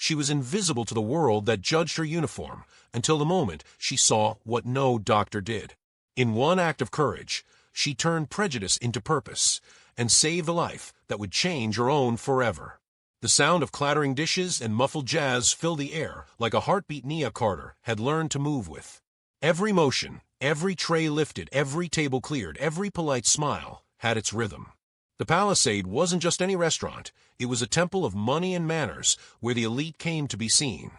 She was invisible to the world that judged her uniform, until the moment she saw what no doctor did. In one act of courage, she turned prejudice into purpose, and saved a life that would change her own forever. The sound of clattering dishes and muffled jazz filled the air like a heartbeat Nia Carter had learned to move with. Every motion, every tray lifted, every table cleared, every polite smile had its rhythm. The Palisade wasn't just any restaurant, it was a temple of money and manners where the elite came to be seen.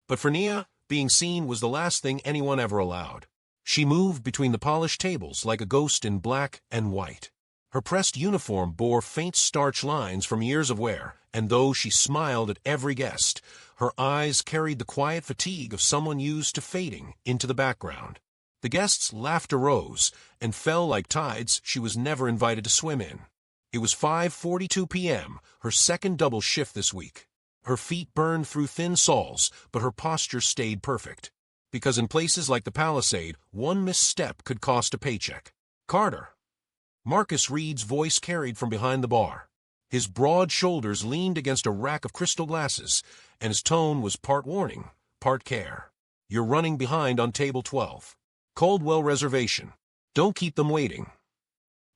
But for Nia, being seen was the last thing anyone ever allowed. She moved between the polished tables like a ghost in black and white. Her pressed uniform bore faint starch lines from years of wear, and though she smiled at every guest, her eyes carried the quiet fatigue of someone used to fading into the background. The guests' laughter rose and fell like tides she was never invited to swim in. It was 5:42 p.m., her second double shift this week. Her feet burned through thin soles, but her posture stayed perfect. Because in places like the Palisade, one misstep could cost a paycheck. "Carter." Marcus Reed's voice carried from behind the bar. His broad shoulders leaned against a rack of crystal glasses, and his tone was part warning, part care. "You're running behind on table 12. Caldwell reservation. Don't keep them waiting."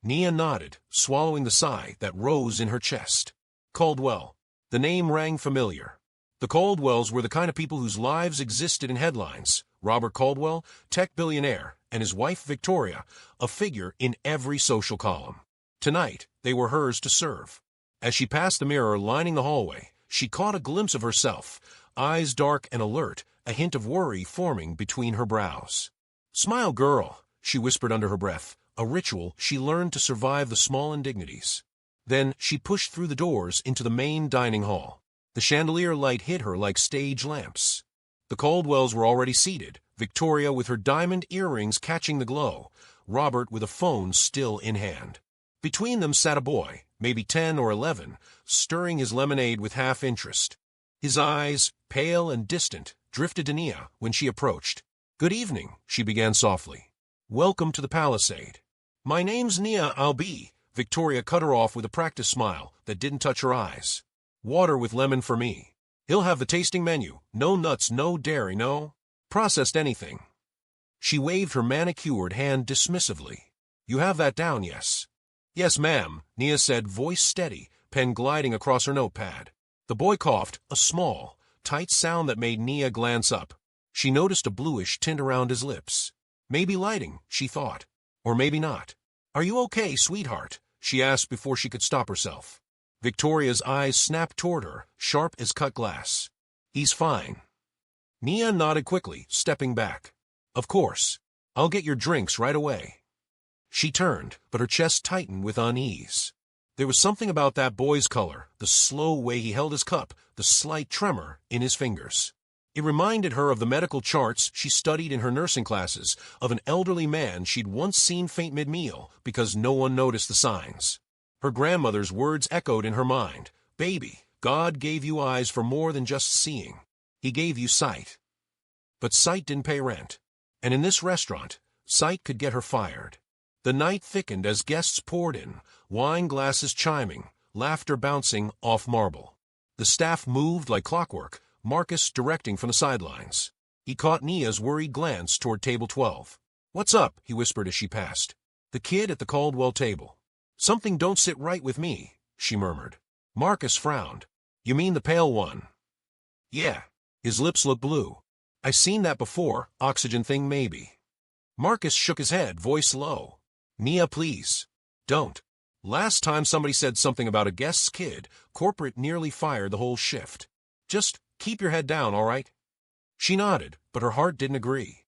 Nia nodded, swallowing the sigh that rose in her chest. Caldwell. The name rang familiar. The Caldwells were the kind of people whose lives existed in headlines. Robert Caldwell, tech billionaire, and his wife Victoria, a figure in every social column. Tonight, they were hers to serve. As she passed the mirror lining the hallway, she caught a glimpse of herself, eyes dark and alert, a hint of worry forming between her brows. "Smile, girl," she whispered under her breath, a ritual she learned to survive the small indignities. Then she pushed through the doors into the main dining hall. The chandelier light hit her like stage lamps. The Caldwells were already seated, Victoria with her diamond earrings catching the glow, Robert with a phone still in hand. Between them sat a boy, maybe 10 or 11, stirring his lemonade with half interest. His eyes, pale and distant, drifted to Nia when she approached. "Good evening," she began softly. "Welcome to the Palisade." "My name's Nia Albi," Victoria cut her off with a practiced smile that didn't touch her eyes. "Water with lemon for me. He'll have the tasting menu. No nuts, no dairy, no processed anything." She waved her manicured hand dismissively. "You have that down, yes?" "Yes, ma'am," Nia said, voice steady, pen gliding across her notepad. The boy coughed, a small, tight sound that made Nia glance up. She noticed a bluish tint around his lips. Maybe lighting, she thought. Or maybe not. "Are you okay, sweetheart?" she asked before she could stop herself. Victoria's eyes snapped toward her, sharp as cut glass. "He's fine." Nia nodded quickly, stepping back. "Of course. I'll get your drinks right away." She turned, but her chest tightened with unease. There was something about that boy's color, the slow way he held his cup, the slight tremor in his fingers. It reminded her of the medical charts she studied in her nursing classes, of an elderly man she'd once seen faint mid-meal because no one noticed the signs. Her grandmother's words echoed in her mind. "Baby, God gave you eyes for more than just seeing. He gave you sight." But sight didn't pay rent. And in this restaurant, sight could get her fired. The night thickened as guests poured in, wine glasses chiming, laughter bouncing off marble. The staff moved like clockwork, Marcus directing from the sidelines. He caught Nia's worried glance toward table 12. "What's up?" he whispered as she passed. "The kid at the Caldwell table." "Something don't sit right with me," she murmured. Marcus frowned. "You mean the pale one?" "Yeah." His lips looked blue. "I seen that before, oxygen thing maybe." Marcus shook his head, voice low. "Nia, please. Don't." Last time somebody said something about a guest's kid, corporate nearly fired the whole shift. "Just keep your head down, all right?" She nodded, but her heart didn't agree.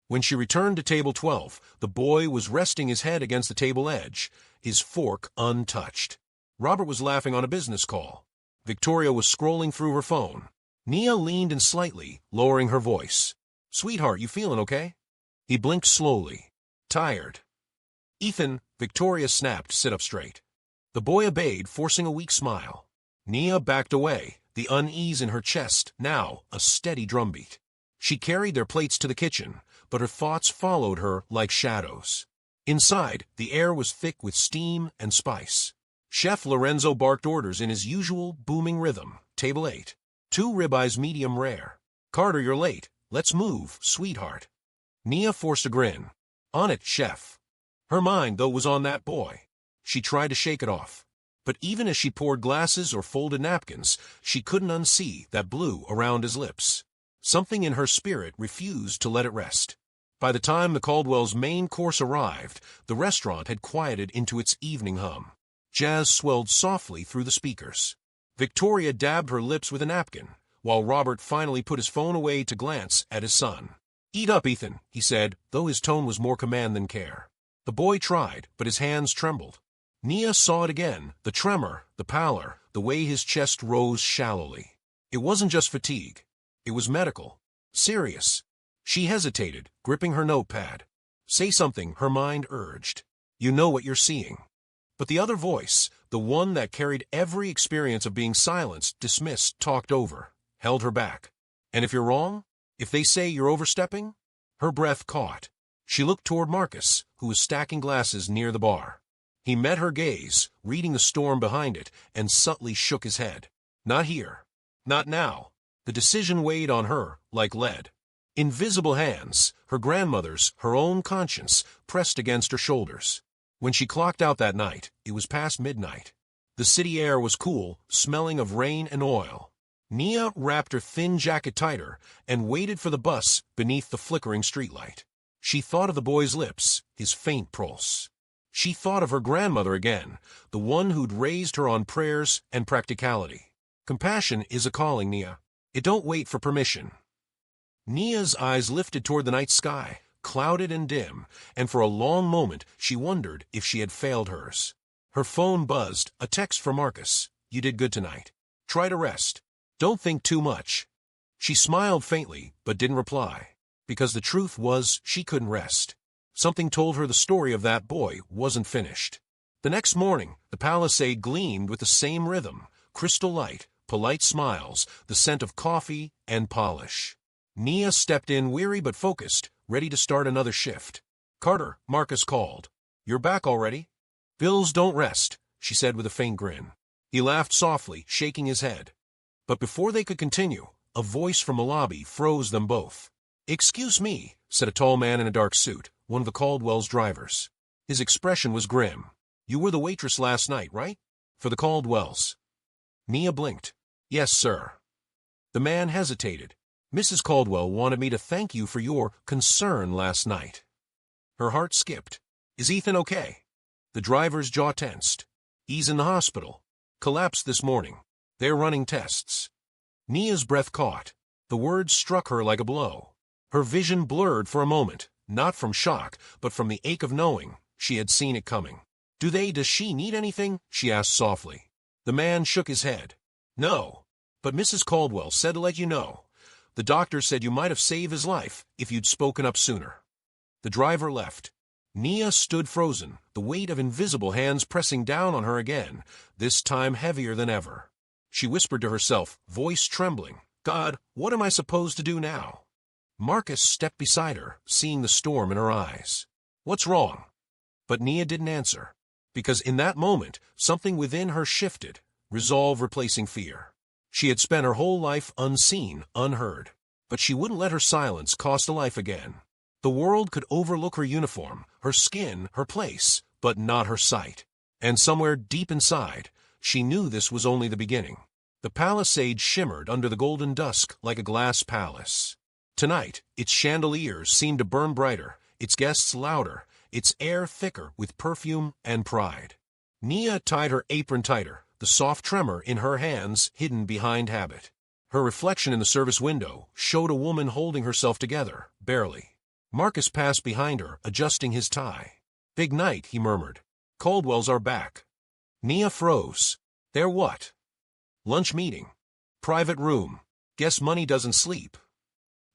When she returned to table 12, the boy was resting his head against the table edge, his fork untouched. Robert was laughing on a business call. Victoria was scrolling through her phone. Nia leaned in slightly, lowering her voice. "Sweetheart, you feeling okay?" He blinked slowly. "Tired." "Ethan," Victoria snapped, "sit up straight." The boy obeyed, forcing a weak smile. Nia backed away, the unease in her chest now a steady drumbeat. She carried their plates to the kitchen, but her thoughts followed her like shadows. Inside, the air was thick with steam and spice. Chef Lorenzo barked orders in his usual booming rhythm. Table 8. 2 ribeyes medium rare. Carter, you're late. Let's move, sweetheart. Nia forced a grin. On it, chef. Her mind, though, was on that boy. She tried to shake it off. But even as she poured glasses or folded napkins, she couldn't unsee that blue around his lips. Something in her spirit refused to let it rest. By the time the Caldwells' main course arrived, the restaurant had quieted into its evening hum. Jazz swelled softly through the speakers. Victoria dabbed her lips with a napkin, while Robert finally put his phone away to glance at his son. "Eat up, Ethan," he said, though his tone was more command than care. The boy tried, but his hands trembled. Nia saw it again, the tremor, the pallor, the way his chest rose shallowly. It wasn't just fatigue. It was medical. Serious. She hesitated, gripping her notepad. "Say something," her mind urged. "You know what you're seeing." But the other voice, the one that carried every experience of being silenced, dismissed, talked over, held her back. "And if you're wrong? If they say you're overstepping?" Her breath caught. She looked toward Marcus, who was stacking glasses near the bar. He met her gaze, reading the storm behind it, and subtly shook his head. "Not here. Not now." The decision weighed on her like lead. Invisible hands, her grandmother's, her own conscience, pressed against her shoulders. When she clocked out that night, it was past midnight. The city air was cool, smelling of rain and oil. Nia wrapped her thin jacket tighter and waited for the bus beneath the flickering streetlight. She thought of the boy's lips, his faint pulse. She thought of her grandmother again, the one who'd raised her on prayers and practicality. Compassion is a calling, Nia. It don't wait for permission. Nia's eyes lifted toward the night sky, clouded and dim, and for a long moment she wondered if she had failed hers. Her phone buzzed, a text from Marcus. "You did good tonight. Try to rest. Don't think too much." She smiled faintly, but didn't reply, because the truth was she couldn't rest. Something told her the story of that boy wasn't finished. The next morning, the Palisade gleamed with the same rhythm, crystal light, polite smiles, the scent of coffee and polish. Nia stepped in weary but focused, ready to start another shift. "Carter," Marcus called. "You're back already?" "Bills don't rest," she said with a faint grin. He laughed softly, shaking his head. But before they could continue, a voice from the lobby froze them both. "Excuse me," said a tall man in a dark suit, one of the Caldwells' drivers. His expression was grim. "You were the waitress last night, right? For the Caldwells." Nia blinked. "Yes, sir." The man hesitated. "Mrs. Caldwell wanted me to thank you for your concern last night." Her heart skipped. "Is Ethan okay?" The driver's jaw tensed. "He's in the hospital. Collapsed this morning. They're running tests." Nia's breath caught. The words struck her like a blow. Her vision blurred for a moment, not from shock, but from the ache of knowing she had seen it coming. Does she need anything?" she asked softly. The man shook his head. "No, but Mrs. Caldwell said to let you know. The doctor said you might have saved his life if you'd spoken up sooner." The driver left. Nia stood frozen, the weight of invisible hands pressing down on her again, this time heavier than ever. She whispered to herself, voice trembling, "God, what am I supposed to do now?" Marcus stepped beside her, seeing the storm in her eyes. "What's wrong?" But Nia didn't answer, because in that moment, something within her shifted, resolve replacing fear. She had spent her whole life unseen, unheard, but she wouldn't let her silence cost a life again. The world could overlook her uniform, her skin, her place, but not her sight. And somewhere deep inside, she knew this was only the beginning. The Palisade shimmered under the golden dusk like a glass palace. Tonight, its chandeliers seemed to burn brighter, its guests louder, its air thicker with perfume and pride. Nia tied her apron tighter, the soft tremor in her hands hidden behind habit. Her reflection in the service window showed a woman holding herself together, barely. Marcus passed behind her, adjusting his tie. "Big night," he murmured. "Caldwells are back." Nia froze. "They're what?" "Lunch meeting. Private room. Guess money doesn't sleep."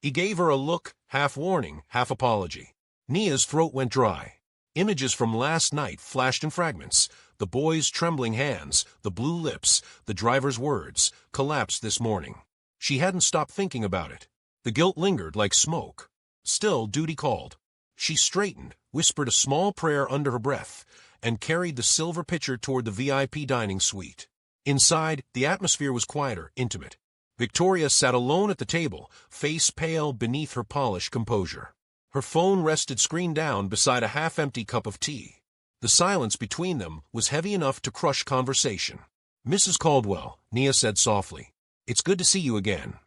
He gave her a look, half warning, half apology. Nia's throat went dry. Images from last night flashed in fragments. The boy's trembling hands, the blue lips, the driver's words, collapsed this morning. She hadn't stopped thinking about it. The guilt lingered like smoke. Still, duty called. She straightened, whispered a small prayer under her breath, and carried the silver pitcher toward the VIP dining suite. Inside, the atmosphere was quieter, intimate. Victoria sat alone at the table, face pale beneath her polished composure. Her phone rested screen down beside a half-empty cup of tea. The silence between them was heavy enough to crush conversation. "Mrs. Caldwell," Nia said softly, "it's good to see you again."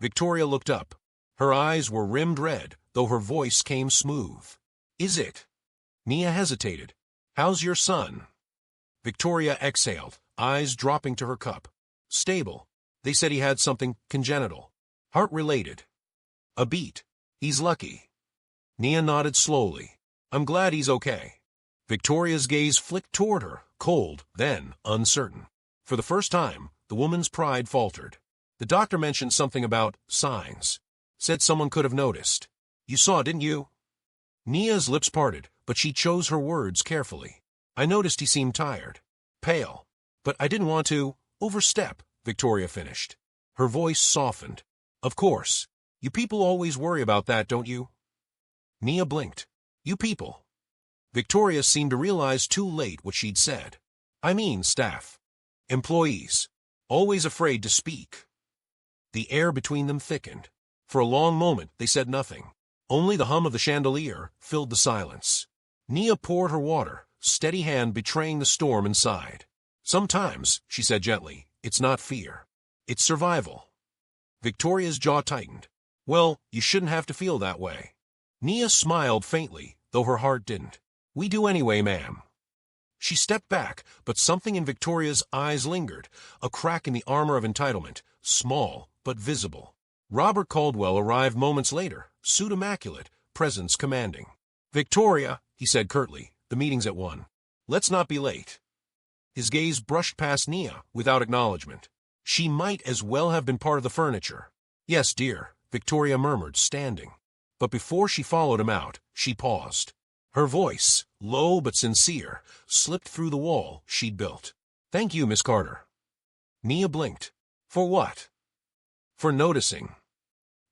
Victoria looked up. Her eyes were rimmed red, though her voice came smooth. "Is it?" Nia hesitated. "How's your son?" Victoria exhaled, eyes dropping to her cup. "Stable. They said he had something congenital. Heart-related. A beat. He's lucky." Nia nodded slowly. "I'm glad he's okay." Victoria's gaze flicked toward her, cold, then uncertain. For the first time, the woman's pride faltered. "The doctor mentioned something about signs. Said someone could have noticed. You saw, didn't you?" Nia's lips parted, but she chose her words carefully. "I noticed he seemed tired. Pale. But I didn't want to overstep," Victoria finished. Her voice softened. "Of course. You people always worry about that, don't you?" Nia blinked. "You people." Victoria seemed to realize too late what she'd said. "I mean staff. Employees. Always afraid to speak." The air between them thickened. For a long moment they said nothing. Only the hum of the chandelier filled the silence. Nia poured her water, steady hand betraying the storm inside. "Sometimes," she said gently, "it's not fear. It's survival." Victoria's jaw tightened. "Well, you shouldn't have to feel that way." Nia smiled faintly, though her heart didn't. "We do anyway, ma'am." She stepped back, but something in Victoria's eyes lingered, a crack in the armor of entitlement, small but visible. Robert Caldwell arrived moments later, suit immaculate, presence commanding. "Victoria," he said curtly, "the meeting's at 1. Let's not be late." His gaze brushed past Nia without acknowledgement. She might as well have been part of the furniture. "Yes, dear," Victoria murmured, standing. But before she followed him out, she paused. Her voice, low but sincere, slipped through the wall she'd built. "Thank you, Miss Carter." Nia blinked. "For what?" "For noticing."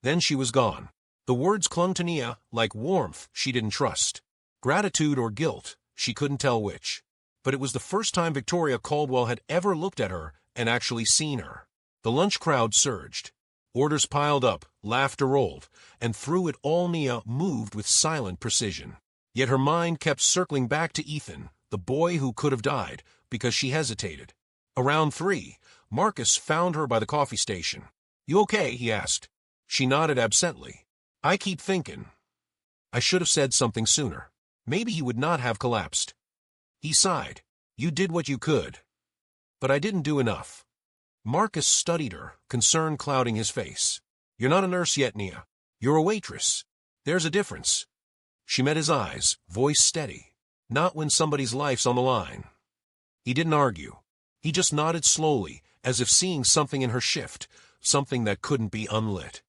Then she was gone. The words clung to Nia like warmth she didn't trust. Gratitude or guilt, she couldn't tell which. But it was the first time Victoria Caldwell had ever looked at her and actually seen her. The lunch crowd surged. Orders piled up, laughter rolled, and through it all Nia moved with silent precision. Yet her mind kept circling back to Ethan, the boy who could have died, because she hesitated. Around 3, Marcus found her by the coffee station. "You okay?" he asked. She nodded absently. "I keep thinking. I should have said something sooner. Maybe he would not have collapsed." He sighed. "You did what you could. But I didn't do enough." Marcus studied her, concern clouding his face. "You're not a nurse yet, Nia. You're a waitress. There's a difference." She met his eyes, voice steady. "Not when somebody's life's on the line." He didn't argue. He just nodded slowly, as if seeing something in her shift, something that couldn't be unlit.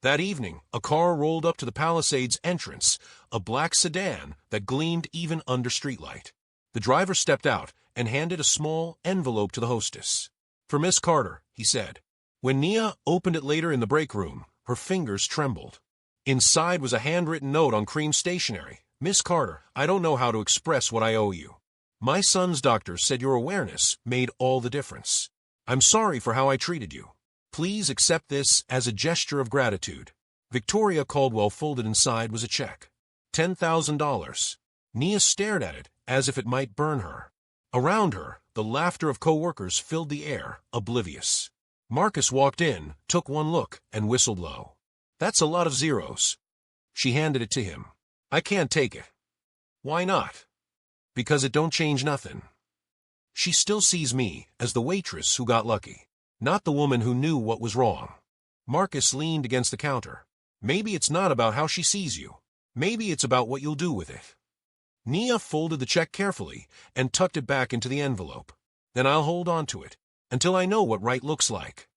That evening, a car rolled up to the Palisades entrance, a black sedan that gleamed even under streetlight. The driver stepped out and handed a small envelope to the hostess. "For Miss Carter," he said. When Nia opened it later in the break room, her fingers trembled. Inside was a handwritten note on cream stationery. "Miss Carter, I don't know how to express what I owe you. My son's doctor said your awareness made all the difference. I'm sorry for how I treated you. Please accept this as a gesture of gratitude." Victoria Caldwell folded inside was a check. $10,000. Nia stared at it as if it might burn her. Around her, the laughter of co-workers filled the air, oblivious. Marcus walked in, took one look, and whistled low. "That's a lot of zeros." She handed it to him. "I can't take it." "Why not?" "Because it don't change nothing. She still sees me as the waitress who got lucky, not the woman who knew what was wrong." Marcus leaned against the counter. "Maybe it's not about how she sees you. Maybe it's about what you'll do with it." Nia folded the check carefully and tucked it back into the envelope. "Then I'll hold on to it until I know what right looks like."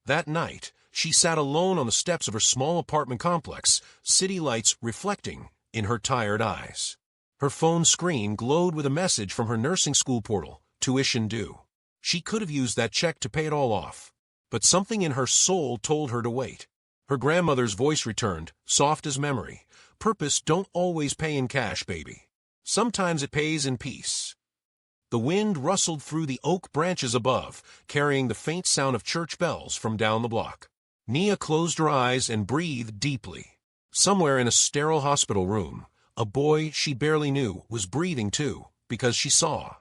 That night, she sat alone on the steps of her small apartment complex, city lights reflecting in her tired eyes. Her phone screen glowed with a message from her nursing school portal, tuition due. She could have used that check to pay it all off, but something in her soul told her to wait. Her grandmother's voice returned, soft as memory. "Purpose don't always pay in cash, baby. Sometimes it pays in peace." The wind rustled through the oak branches above, carrying the faint sound of church bells from down the block. Nia closed her eyes and breathed deeply. Somewhere in a sterile hospital room, a boy she barely knew was breathing too, because she saw.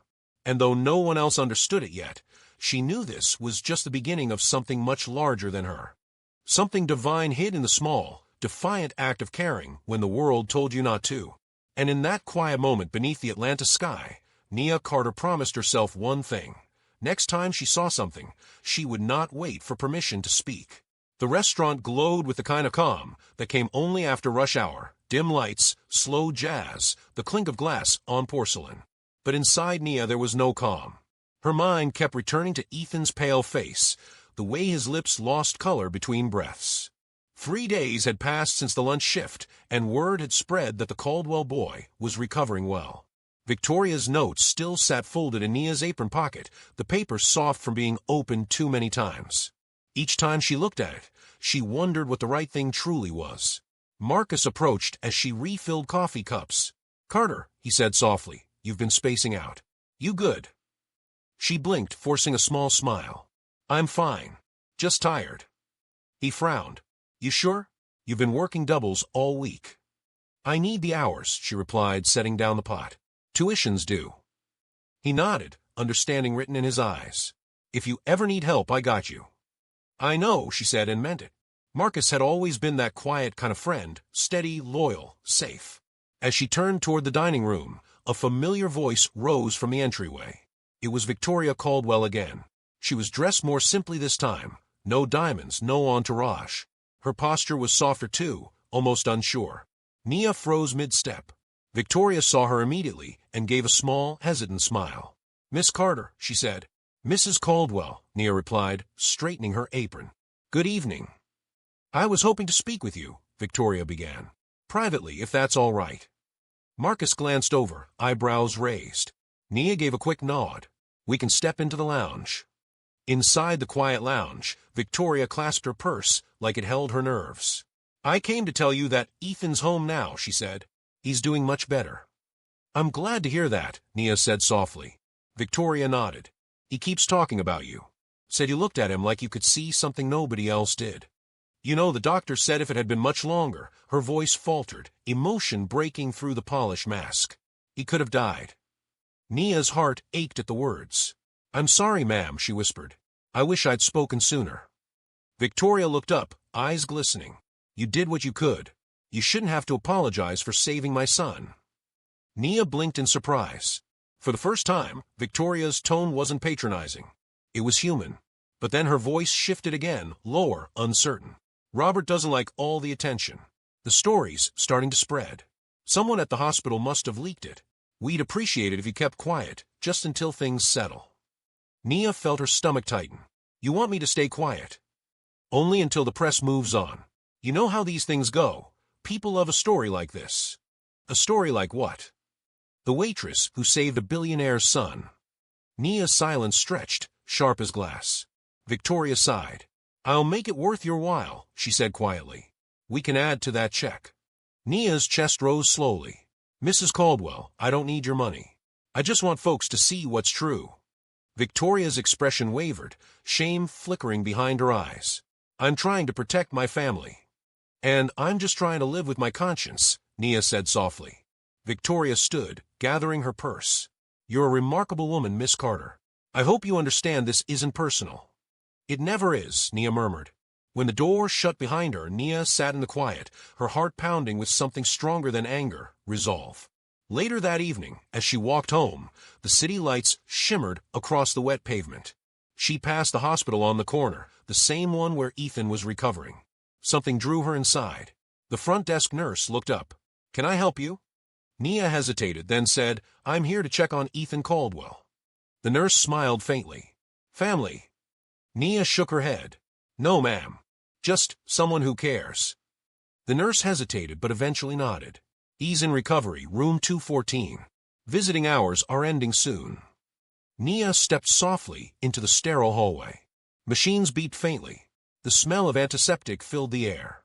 And though no one else understood it yet, she knew this was just the beginning of something much larger than her. Something divine hid in the small, defiant act of caring when the world told you not to. And in that quiet moment beneath the Atlanta sky, Nia Carter promised herself one thing. Next time she saw something, she would not wait for permission to speak. The restaurant glowed with the kind of calm that came only after rush hour, dim lights, slow jazz, the clink of glass on porcelain. But inside Nia there was no calm. Her mind kept returning to Ethan's pale face, the way his lips lost color between breaths. 3 days had passed since the lunch shift, and word had spread that the Caldwell boy was recovering well. Victoria's note still sat folded in Nia's apron pocket, the paper soft from being opened too many times. Each time she looked at it, she wondered what the right thing truly was. Marcus approached as she refilled coffee cups. "Carter," he said softly, "you've been spacing out. You good?" She blinked, forcing a small smile. "I'm fine. Just tired." He frowned. "You sure? You've been working doubles all week." "I need the hours," she replied, setting down the pot. "Tuition's due." He nodded, understanding written in his eyes. "If you ever need help, I got you." "I know," she said, and meant it. Marcus had always been that quiet kind of friend, steady, loyal, safe. As she turned toward the dining room, a familiar voice rose from the entryway. It was Victoria Caldwell again. She was dressed more simply this time. No diamonds, no entourage. Her posture was softer too, almost unsure. Nia froze mid-step. Victoria saw her immediately and gave a small, hesitant smile. "Miss Carter," she said. "Mrs. Caldwell," Nia replied, straightening her apron. "Good evening." "I was hoping to speak with you," Victoria began. "Privately, if that's all right." Marcus glanced over, eyebrows raised. Nia gave a quick nod. "We can step into the lounge." Inside the quiet lounge, Victoria clasped her purse like it held her nerves. "I came to tell you that Ethan's home now," she said. "He's doing much better." "I'm glad to hear that," Nia said softly. Victoria nodded. "He keeps talking about you. Said you looked at him like you could see something nobody else did. You know, the doctor said if it had been much longer," her voice faltered, emotion breaking through the polished mask, "he could have died." Nia's heart ached at the words. "I'm sorry, ma'am," she whispered. "I wish I'd spoken sooner." Victoria looked up, eyes glistening. "You did what you could. You shouldn't have to apologize for saving my son." Nia blinked in surprise. For the first time, Victoria's tone wasn't patronizing. It was human. But then her voice shifted again, lower, uncertain. "Robert doesn't like all the attention. The story's starting to spread. Someone at the hospital must have leaked it. We'd appreciate it if you kept quiet, just until things settle." Nia felt her stomach tighten. "You want me to stay quiet?" "Only until the press moves on. You know how these things go. People love a story like this." "A story like what?" "The waitress who saved a billionaire's son." Nia's silence stretched, sharp as glass. Victoria sighed. "I'll make it worth your while," she said quietly. "We can add to that check." Nia's chest rose slowly. "Mrs. Caldwell, I don't need your money. I just want folks to see what's true." Victoria's expression wavered, shame flickering behind her eyes. "I'm trying to protect my family." "And I'm just trying to live with my conscience," Nia said softly. Victoria stood, gathering her purse. "You're a remarkable woman, Miss Carter. I hope you understand this isn't personal." "It never is," Nia murmured. When the door shut behind her, Nia sat in the quiet, her heart pounding with something stronger than anger, resolve. Later that evening, as she walked home, the city lights shimmered across the wet pavement. She passed the hospital on the corner, the same one where Ethan was recovering. Something drew her inside. The front desk nurse looked up. "Can I help you?" Nia hesitated, then said, "I'm here to check on Ethan Caldwell." The nurse smiled faintly. "Family?" Nia shook her head. "No, ma'am. Just someone who cares." The nurse hesitated but eventually nodded. "He's in recovery, room 214. Visiting hours are ending soon." Nia stepped softly into the sterile hallway. Machines beeped faintly. The smell of antiseptic filled the air.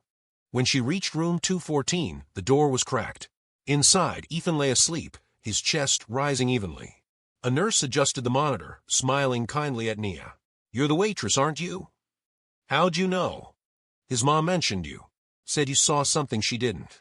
When she reached room 214, the door was cracked. Inside, Ethan lay asleep, his chest rising evenly. A nurse adjusted the monitor, smiling kindly at Nia. "You're the waitress, aren't you?" "How'd you know?" "His mom mentioned you. Said you saw something she didn't."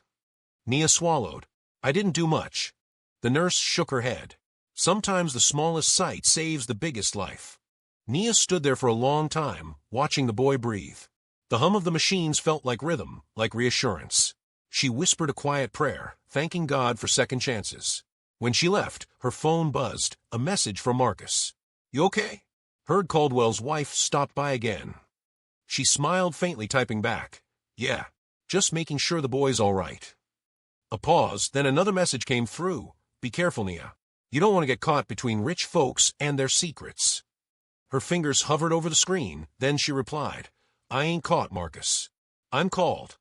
Nia swallowed. "I didn't do much." The nurse shook her head. Sometimes the smallest sight saves the biggest life. Nia stood there for a long time, watching the boy breathe. The hum of the machines felt like rhythm, like reassurance. She whispered a quiet prayer, thanking God for second chances. When she left, her phone buzzed, a message from Marcus. "You okay?" Heard Caldwell's wife stopped by again. She smiled faintly, typing back, "Yeah, just making sure the boy's all right." A pause, then another message came through. "Be careful, Nia. You don't want to get caught between rich folks and their secrets." Her fingers hovered over the screen, then she replied, "I ain't caught, Marcus. I'm called."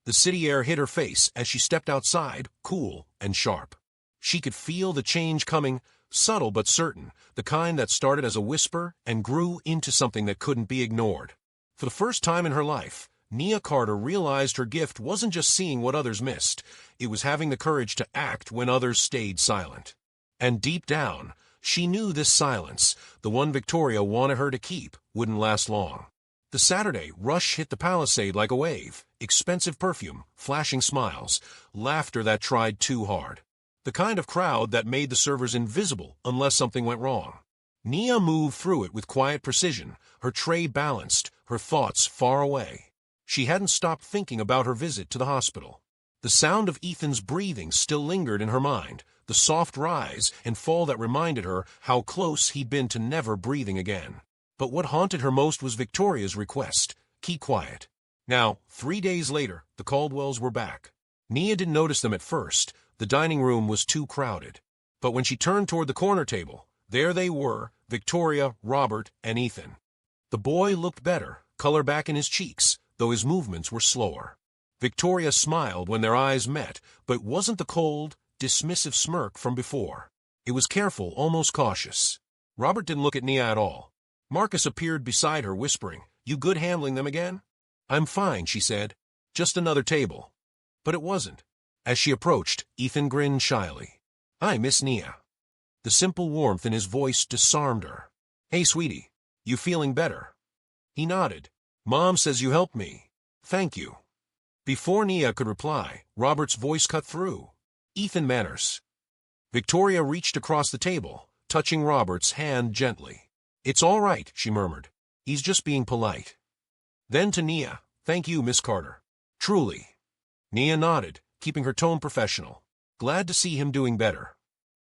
The city air hit her face as she stepped outside, cool and sharp. She could feel the change coming, subtle but certain, the kind that started as a whisper and grew into something that couldn't be ignored. For the first time in her life, Nia Carter realized her gift wasn't just seeing what others missed, it was having the courage to act when others stayed silent. And deep down, she knew this silence, the one Victoria wanted her to keep, wouldn't last long. The Saturday rush hit the Palisade like a wave, expensive perfume, flashing smiles, laughter that tried too hard. The kind of crowd that made the servers invisible unless something went wrong. Nia moved through it with quiet precision, her tray balanced, her thoughts far away. She hadn't stopped thinking about her visit to the hospital. The sound of Ethan's breathing still lingered in her mind, the soft rise and fall that reminded her how close he'd been to never breathing again. But what haunted her most was Victoria's request, keep quiet. Now, 3 days later, the Caldwells were back. Nia didn't notice them at first, the dining room was too crowded. But when she turned toward the corner table, there they were, Victoria, Robert, and Ethan. The boy looked better, color back in his cheeks, though his movements were slower. Victoria smiled when their eyes met, but it wasn't the cold, dismissive smirk from before. It was careful, almost cautious. Robert didn't look at Nia at all. Marcus appeared beside her, whispering, "You good handling them again?" "I'm fine," she said. "Just another table." But it wasn't. As she approached, Ethan grinned shyly. "I miss Nia." The simple warmth in his voice disarmed her. "Hey, sweetie, you feeling better?" He nodded. "Mom says you helped me. Thank you." Before Nia could reply, Robert's voice cut through. "Ethan Manners." Victoria reached across the table, touching Robert's hand gently. "It's all right," she murmured. "He's just being polite." Then to Nia, "Thank you, Miss Carter. Truly." Nia nodded, keeping her tone professional. Glad to see him doing better.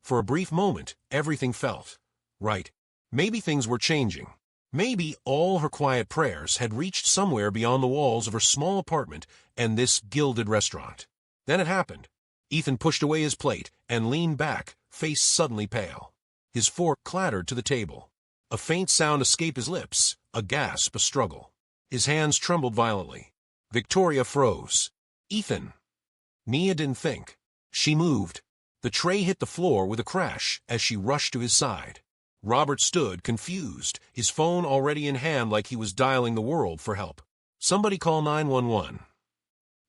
For a brief moment, everything felt right. Maybe things were changing. Maybe all her quiet prayers had reached somewhere beyond the walls of her small apartment and this gilded restaurant. Then it happened. Ethan pushed away his plate and leaned back, face suddenly pale. His fork clattered to the table. A faint sound escaped his lips, a gasp, a struggle. His hands trembled violently. Victoria froze. "Ethan." Nia didn't think. She moved. The tray hit the floor with a crash as she rushed to his side. Robert stood, confused, his phone already in hand like he was dialing the world for help. "Somebody call 911.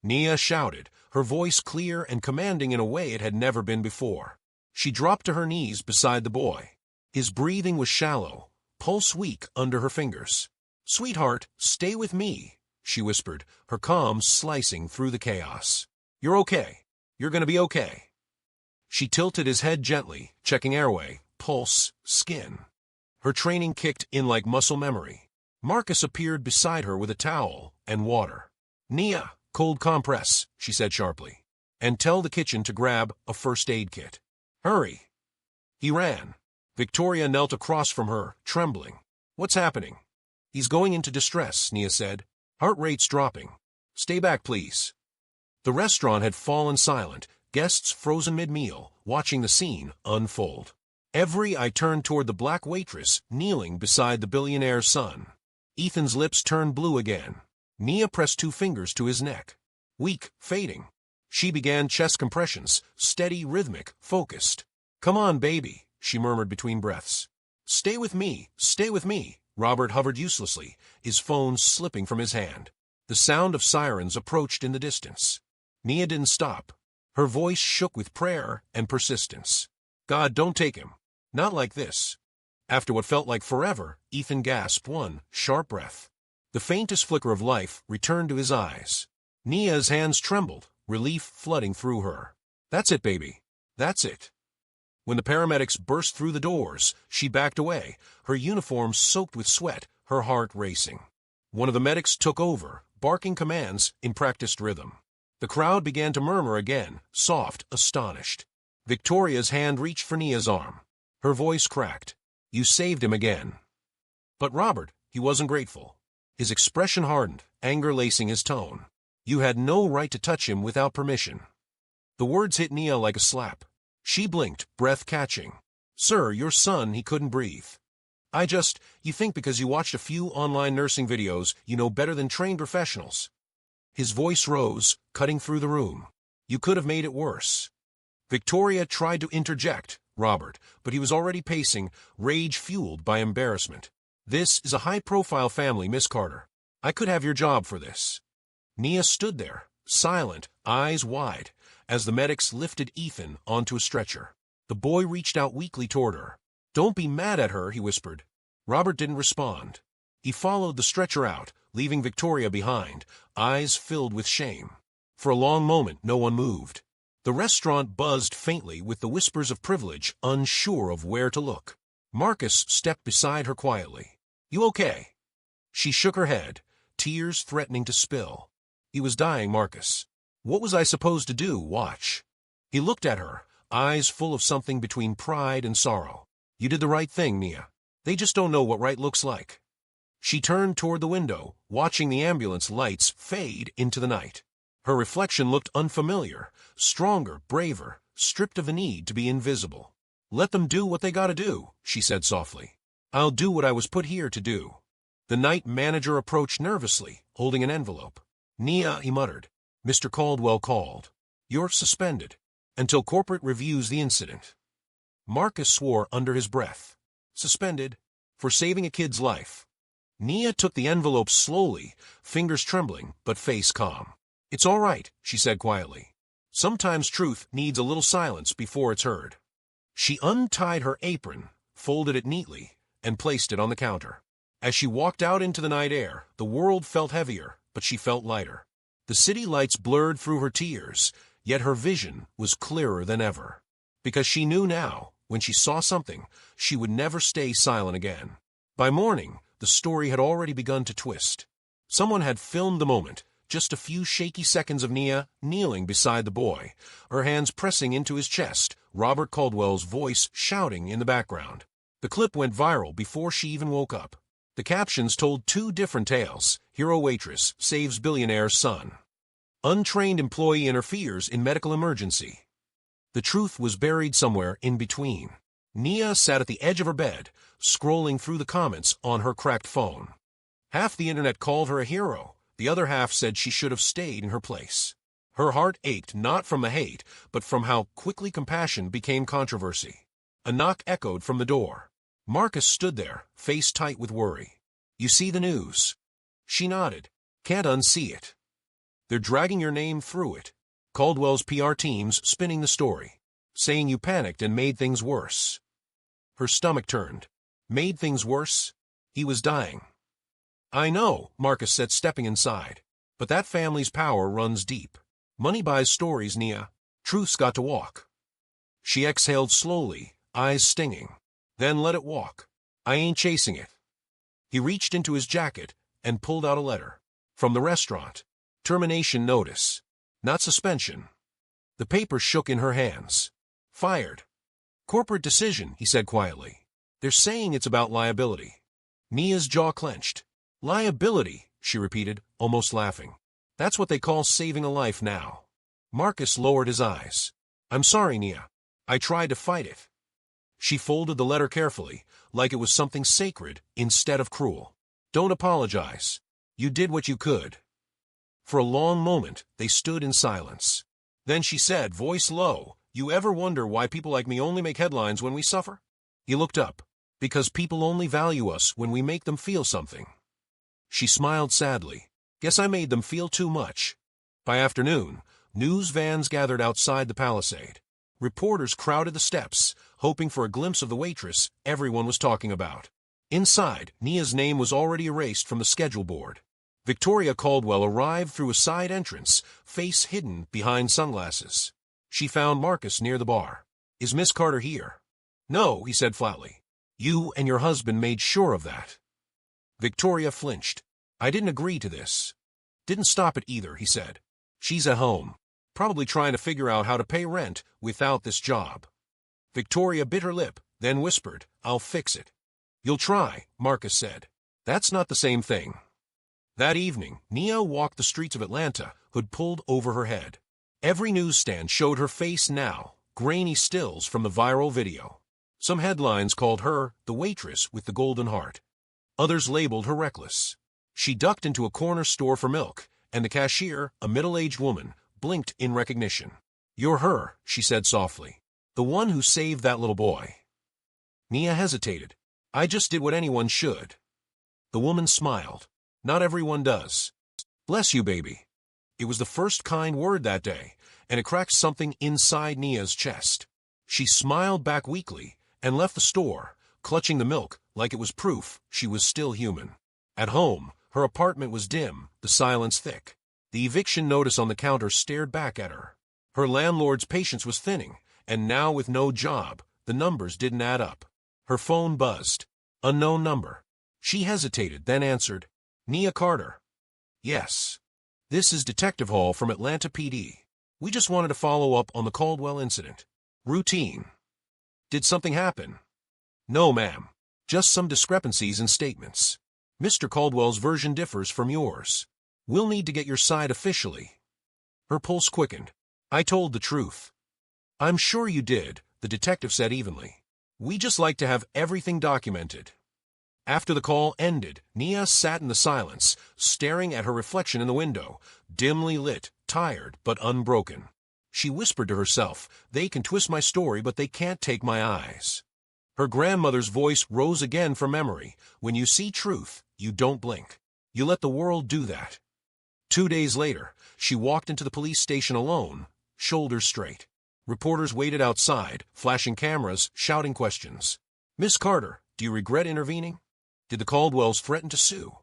Nia shouted, her voice clear and commanding in a way it had never been before. She dropped to her knees beside the boy. His breathing was shallow, pulse weak under her fingers. "Sweetheart, stay with me," she whispered, her calm slicing through the chaos. "You're okay. You're gonna be okay." She tilted his head gently, checking airway, pulse, skin. Her training kicked in like muscle memory. Marcus appeared beside her with a towel and water. "Nia, cold compress," she said sharply. "And tell the kitchen to grab a first aid kit. Hurry." He ran. Victoria knelt across from her, trembling. "What's happening?" "He's going into distress," Nia said. "Heart rate's dropping. Stay back, please." The restaurant had fallen silent, guests frozen mid-meal, watching the scene unfold. Every eye turned toward the black waitress kneeling beside the billionaire's son. Ethan's lips turned blue again. Nia pressed 2 fingers to his neck. Weak, fading. She began chest compressions, steady, rhythmic, focused. "Come on, baby," she murmured between breaths. Stay with me, Robert hovered uselessly, his phone slipping from his hand. The sound of sirens approached in the distance. Nia didn't stop. Her voice shook with prayer and persistence. "God, don't take him. Not like this. After what felt like forever, Ethan gasped one sharp breath. The faintest flicker of life returned to his eyes. Nia's hands trembled, relief flooding through her. That's it, baby. That's it. When the paramedics burst through the doors, she backed away, her uniform soaked with sweat, her heart racing. One of the medics took over, barking commands in practiced rhythm. The crowd began to murmur again, soft, astonished. Victoria's hand reached for Nia's arm. Her voice cracked. You saved him again. But Robert, he wasn't grateful. His expression hardened, anger lacing his tone. You had no right to touch him without permission. The words hit Nia like a slap. She blinked, breath catching. Sir, your son, he couldn't breathe. You think because you watched a few online nursing videos, you know better than trained professionals. His voice rose, cutting through the room. You could have made it worse. Victoria tried to interject, Robert, but he was already pacing, rage fueled by embarrassment. This is a high-profile family, Miss Carter. I could have your job for this. Nia stood there, silent, eyes wide, as the medics lifted Ethan onto a stretcher. The boy reached out weakly toward her. Don't be mad at her, he whispered. Robert didn't respond. He followed the stretcher out, leaving Victoria behind, eyes filled with shame. For a long moment, no one moved. The restaurant buzzed faintly with the whispers of privilege, unsure of where to look. Marcus stepped beside her quietly. You okay? She shook her head, tears threatening to spill. He was dying, Marcus. What was I supposed to do, watch? He looked at her, eyes full of something between pride and sorrow. You did the right thing, Nia. They just don't know what right looks like. She turned toward the window, watching the ambulance lights fade into the night. Her reflection looked unfamiliar, stronger, braver, stripped of the need to be invisible. Let them do what they gotta do, she said softly. I'll do what I was put here to do. The night manager approached nervously, holding an envelope. Nia, he muttered. Mr. Caldwell called. You're suspended, until corporate reviews the incident. Marcus swore under his breath. Suspended, for saving a kid's life. Nia took the envelope slowly, fingers trembling, but face calm. It's all right, she said quietly. Sometimes truth needs a little silence before it's heard. She untied her apron, folded it neatly, and placed it on the counter. As she walked out into the night air, the world felt heavier, but she felt lighter. The city lights blurred through her tears, yet her vision was clearer than ever. Because she knew now, when she saw something, she would never stay silent again. By morning, the story had already begun to twist. Someone had filmed the moment, just a few shaky seconds of Nia kneeling beside the boy, her hands pressing into his chest, Robert Caldwell's voice shouting in the background. The clip went viral before she even woke up. The captions told two different tales. Hero waitress saves billionaire's son. Untrained employee interferes in medical emergency. The truth was buried somewhere in between. Nia sat at the edge of her bed, scrolling through the comments on her cracked phone. Half the internet called her a hero. The other half said she should have stayed in her place. Her heart ached not from the hate, but from how quickly compassion became controversy. A knock echoed from the door. Marcus stood there, face tight with worry. You see the news? She nodded. Can't unsee it. They're dragging your name through it. Caldwell's PR team's spinning the story, saying you panicked and made things worse. Her stomach turned. Made things worse? He was dying. I know, Marcus said, stepping inside. But that family's power runs deep. Money buys stories, Nia. Truth's got to walk. She exhaled slowly, eyes stinging. Then let it walk. I ain't chasing it. He reached into his jacket and pulled out a letter. From the restaurant. Termination notice. Not suspension. The paper shook in her hands. Fired. Corporate decision, he said quietly. They're saying it's about liability. Nia's jaw clenched. Liability, she repeated, almost laughing. That's what they call saving a life now. Marcus lowered his eyes. I'm sorry, Nia. I tried to fight it. She folded the letter carefully, like it was something sacred instead of cruel. Don't apologize. You did what you could. For a long moment, they stood in silence. Then she said, voice low, You ever wonder why people like me only make headlines when we suffer? He looked up. Because people only value us when we make them feel something. She smiled sadly. Guess I made them feel too much. By afternoon, news vans gathered outside the Palisade. Reporters crowded the steps, hoping for a glimpse of the waitress everyone was talking about. Inside, Nia's name was already erased from the schedule board. Victoria Caldwell arrived through a side entrance, face hidden behind sunglasses. She found Marcus near the bar. "Is Miss Carter here?" "No," he said flatly. "You and your husband made sure of that." Victoria flinched. "I didn't agree to this." "Didn't stop it either," he said. "She's at home, probably trying to figure out how to pay rent without this job." Victoria bit her lip, then whispered, "I'll fix it." "You'll try," Marcus said. "That's not the same thing." That evening, Nia walked the streets of Atlanta, hood pulled over her head. Every newsstand showed her face now, grainy stills from the viral video. Some headlines called her the waitress with the golden heart. Others labeled her reckless. She ducked into a corner store for milk, and the cashier, a middle-aged woman, blinked in recognition. "You're her," she said softly. "The one who saved that little boy." Nia hesitated. "I just did what anyone should." The woman smiled. "Not everyone does." "Bless you, baby." It was the first kind word that day, and it cracked something inside Nia's chest. She smiled back weakly and left the store, clutching the milk like it was proof she was still human. At home, her apartment was dim, the silence thick. The eviction notice on the counter stared back at her. Her landlord's patience was thinning, and now with no job, the numbers didn't add up. Her phone buzzed. Unknown number. She hesitated, then answered. "Nia Carter." "Yes. This is Detective Hall from Atlanta PD. We just wanted to follow up on the Caldwell incident." "Routine." "Did something happen?" "No, ma'am. Just some discrepancies in statements. Mr. Caldwell's version differs from yours. We'll need to get your side officially." Her pulse quickened. "I told the truth." "I'm sure you did," the detective said evenly. "We just like to have everything documented." After the call ended, Nia sat in the silence, staring at her reflection in the window, dimly lit, tired but unbroken. She whispered to herself, "They can twist my story, but they can't take my eyes." Her grandmother's voice rose again from memory. "When you see truth, you don't blink. You let the world do that." 2 days later, she walked into the police station alone, shoulders straight. Reporters waited outside, flashing cameras, shouting questions. "Miss Carter, do you regret intervening? Did the Caldwells threaten to sue?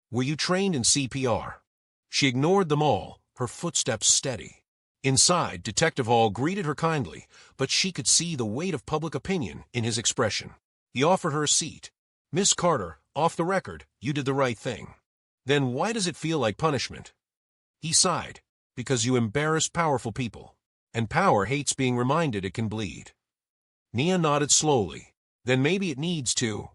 Were you trained in CPR?" She ignored them all, her footsteps steady. Inside, Detective Hall greeted her kindly, but she could see the weight of public opinion in his expression. He offered her a seat. "Miss Carter, off the record, you did the right thing." "Then why does it feel like punishment?" He sighed. "Because you embarrass powerful people. And power hates being reminded it can bleed." Nia nodded slowly. "Then maybe it needs to."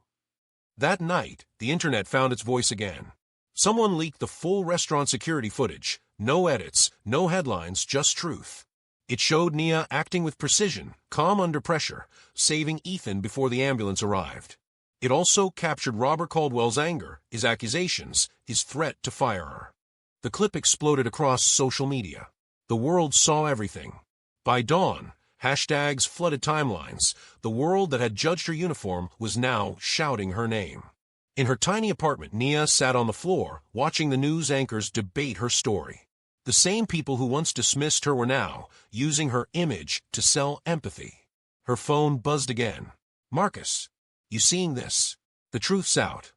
That night, the internet found its voice again. Someone leaked the full restaurant security footage. No edits, no headlines, just truth. It showed Nia acting with precision, calm under pressure, saving Ethan before the ambulance arrived. It also captured Robert Caldwell's anger, his accusations, his threat to fire her. The clip exploded across social media. The world saw everything. By dawn, hashtags flooded timelines. The world that had judged her uniform was now shouting her name. In her tiny apartment, Nia sat on the floor, watching the news anchors debate her story. The same people who once dismissed her were now using her image to sell empathy. Her phone buzzed again. "Marcus, you seeing this? The truth's out."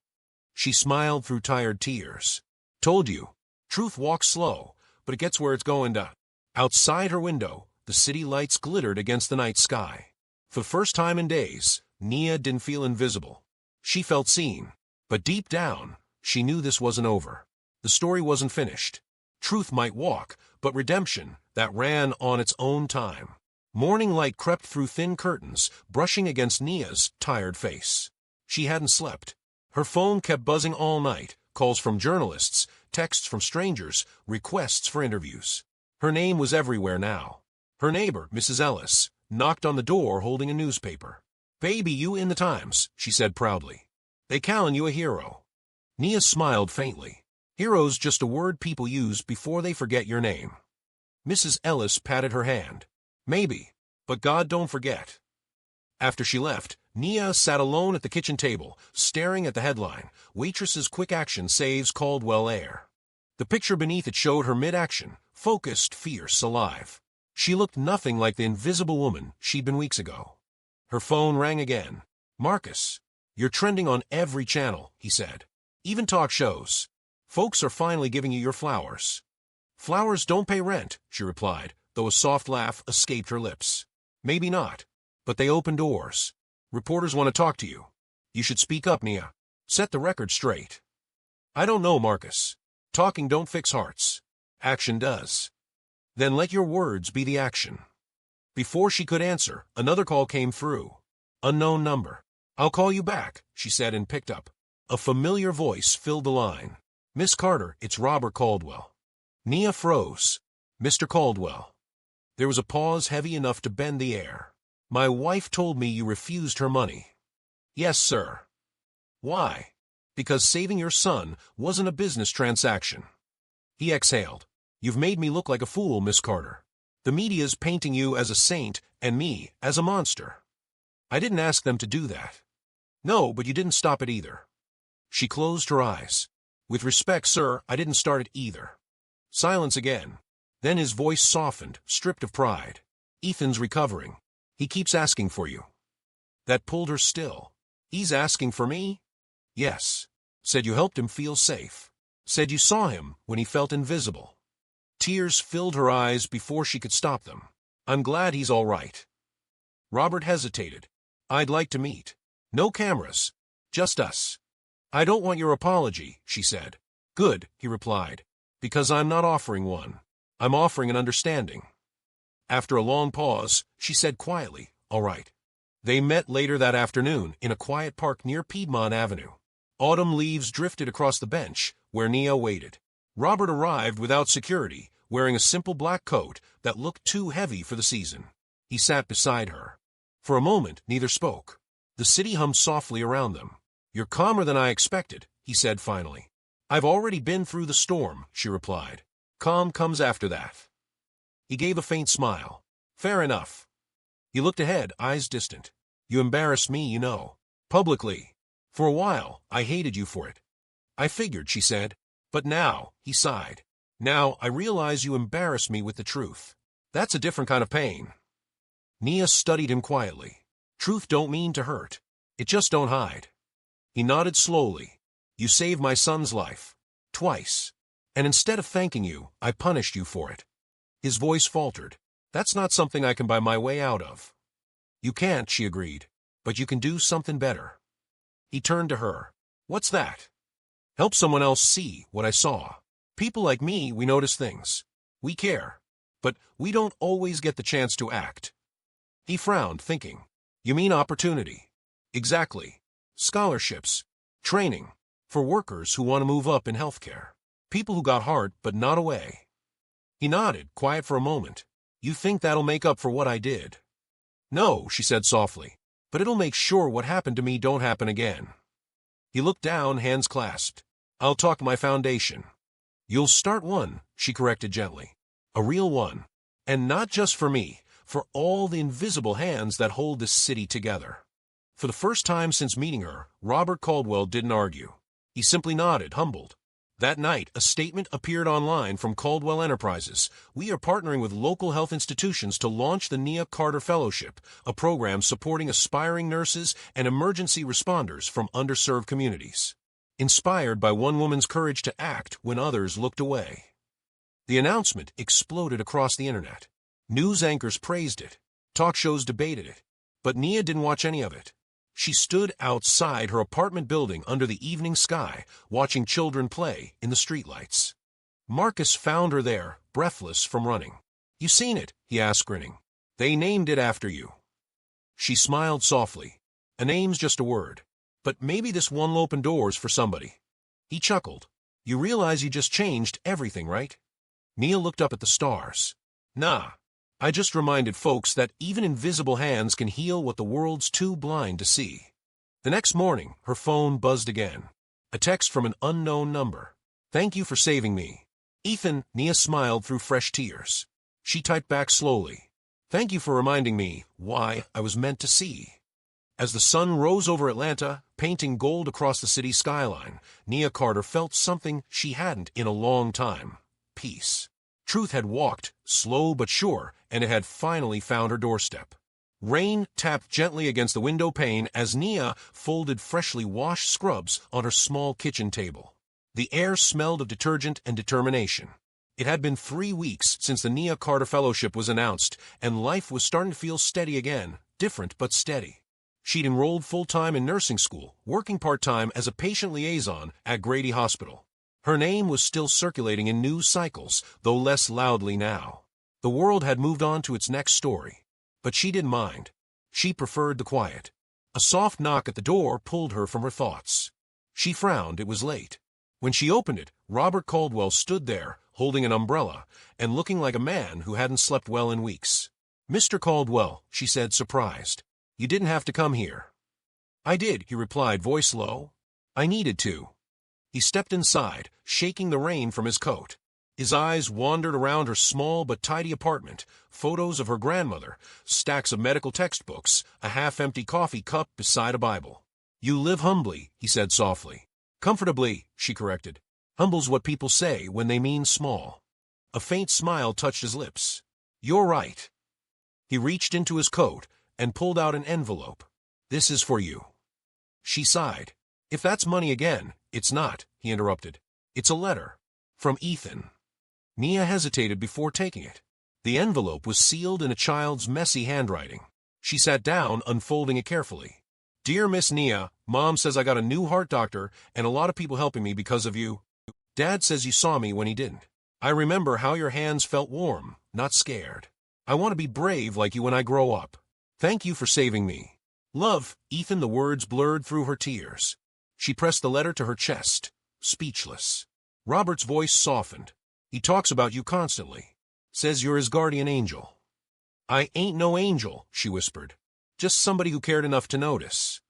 She smiled through tired tears. "Told you. Truth walks slow, but it gets where it's going to." Outside her window, the city lights glittered against the night sky. For the first time in days, Nia didn't feel invisible. She felt seen. But deep down, she knew this wasn't over. The story wasn't finished. Truth might walk, but redemption, that ran on its own time. Morning light crept through thin curtains, brushing against Nia's tired face. She hadn't slept. Her phone kept buzzing all night, calls from journalists, texts from strangers, requests for interviews. Her name was everywhere now. Her neighbor, Mrs. Ellis, knocked on the door holding a newspaper. "Baby, you in the Times," she said proudly. "They callin' you a hero." Nia smiled faintly. "Hero's just a word people use before they forget your name." Mrs. Ellis patted her hand. "Maybe, but God don't forget." After she left, Nia sat alone at the kitchen table, staring at the headline, "Waitress's Quick Action Saves Caldwell Heir." The picture beneath it showed her mid-action, focused, fierce, alive. She looked nothing like the invisible woman she'd been weeks ago. Her phone rang again. "Marcus, you're trending on every channel," he said. "Even talk shows. Folks are finally giving you your flowers." "Flowers don't pay rent," she replied, though a soft laugh escaped her lips. "Maybe not, but they open doors. Reporters want to talk to you. You should speak up, Nia. Set the record straight." "I don't know, Marcus. Talking don't fix hearts. Action does." "Then let your words be the action." Before she could answer, another call came through. Unknown number. "I'll call you back," she said and picked up. A familiar voice filled the line. "Miss Carter, it's Robert Caldwell." Nia froze. "Mr. Caldwell." There was a pause heavy enough to bend the air. "My wife told me you refused her money." "Yes, sir." "Why?" "Because saving your son wasn't a business transaction." He exhaled. "You've made me look like a fool, Miss Carter. The media's painting you as a saint and me as a monster." "I didn't ask them to do that." "No, but you didn't stop it either." She closed her eyes. "With respect, sir, I didn't start it either." Silence again. Then his voice softened, stripped of pride. "Ethan's recovering. He keeps asking for you." That pulled her still. "He's asking for me?" "Yes. Said you helped him feel safe. Said you saw him when he felt invisible." Tears filled her eyes before she could stop them. "I'm glad he's all right." Robert hesitated. "I'd like to meet. No cameras. Just us." "I don't want your apology," she said. "Good," he replied. "Because I'm not offering one. I'm offering an understanding." After a long pause, she said quietly, "All right." They met later that afternoon in a quiet park near Piedmont Avenue. Autumn leaves drifted across the bench where Nia waited. Robert arrived without security, wearing a simple black coat that looked too heavy for the season. He sat beside her. For a moment, neither spoke. The city hummed softly around them. "You're calmer than I expected," he said finally. "I've already been through the storm," she replied. "Calm comes after that." He gave a faint smile. "Fair enough." He looked ahead, eyes distant. "You embarrassed me, you know. Publicly. For a while, I hated you for it." "I figured," she said. "But now," he sighed. "Now I realize you embarrassed me with the truth. That's a different kind of pain." Nia studied him quietly. "Truth don't mean to hurt. It just don't hide." He nodded slowly. "You saved my son's life. Twice. And instead of thanking you, I punished you for it." His voice faltered. "That's not something I can buy my way out of." "You can't," she agreed. "But you can do something better." He turned to her. "What's that?" "Help someone else see what I saw. People like me, we notice things. We care. But we don't always get the chance to act." He frowned, thinking. "You mean opportunity?" "Exactly. Scholarships. Training. For workers who want to move up in healthcare. People who got heart but not away." He nodded, quiet for a moment. "You think that'll make up for what I did?" "No," she said softly. "But it'll make sure what happened to me don't happen again." He looked down, hands clasped. "I'll talk to my foundation." "You'll start one," she corrected gently. "A real one. And not just for me, for all the invisible hands that hold this city together." For the first time since meeting her, Robert Caldwell didn't argue. He simply nodded, humbled. That night, a statement appeared online from Caldwell Enterprises. "We are partnering with local health institutions to launch the Nia Carter Fellowship, a program supporting aspiring nurses and emergency responders from underserved communities. Inspired by one woman's courage to act when others looked away." The announcement exploded across the internet. News anchors praised it. Talk shows debated it. But Nia didn't watch any of it. She stood outside her apartment building under the evening sky, watching children play in the streetlights. Marcus found her there, breathless from running. "You seen it?" he asked, grinning. "They named it after you." She smiled softly. "A name's just a word. But maybe this one'll open doors for somebody." He chuckled. "You realize you just changed everything, right?" Nia looked up at the stars. "Nah. I just reminded folks that even invisible hands can heal what the world's too blind to see." The next morning, her phone buzzed again. A text from an unknown number. "Thank you for saving me. Ethan." Nia smiled through fresh tears. She typed back slowly. "Thank you for reminding me why I was meant to see." As the sun rose over Atlanta, painting gold across the city's skyline, Nia Carter felt something she hadn't in a long time. Peace. Truth had walked, slow but sure, and it had finally found her doorstep. Rain tapped gently against the window pane as Nia folded freshly washed scrubs on her small kitchen table. The air smelled of detergent and determination. It had been 3 weeks since the Nia Carter Fellowship was announced, and life was starting to feel steady again, different but steady. She'd enrolled full-time in nursing school, working part-time as a patient liaison at Grady Hospital. Her name was still circulating in news cycles, though less loudly now. The world had moved on to its next story. But she didn't mind. She preferred the quiet. A soft knock at the door pulled her from her thoughts. She frowned. It was late. When she opened it, Robert Caldwell stood there, holding an umbrella, and looking like a man who hadn't slept well in weeks. "Mr. Caldwell," she said, surprised. "You didn't have to come here." "I did," he replied, voice low. "I needed to." He stepped inside, shaking the rain from his coat. His eyes wandered around her small but tidy apartment, photos of her grandmother, stacks of medical textbooks, a half-empty coffee cup beside a Bible. "You live humbly," he said softly. "Comfortably," she corrected. "Humble's what people say when they mean small." A faint smile touched his lips. "You're right." He reached into his coat and pulled out an envelope. "This is for you." She sighed. "If that's money again." "It's not," he interrupted. "It's a letter. From Ethan." Nia hesitated before taking it. The envelope was sealed in a child's messy handwriting. She sat down, unfolding it carefully. "Dear Miss Nia, Mom says I got a new heart doctor and a lot of people helping me because of you. Dad says you saw me when he didn't. I remember how your hands felt warm, not scared. I want to be brave like you when I grow up. Thank you for saving me. Love, Ethan." The words blurred through her tears. She pressed the letter to her chest, speechless. Robert's voice softened. "He talks about you constantly. Says you're his guardian angel." "I ain't no angel," she whispered. "Just somebody who cared enough to notice."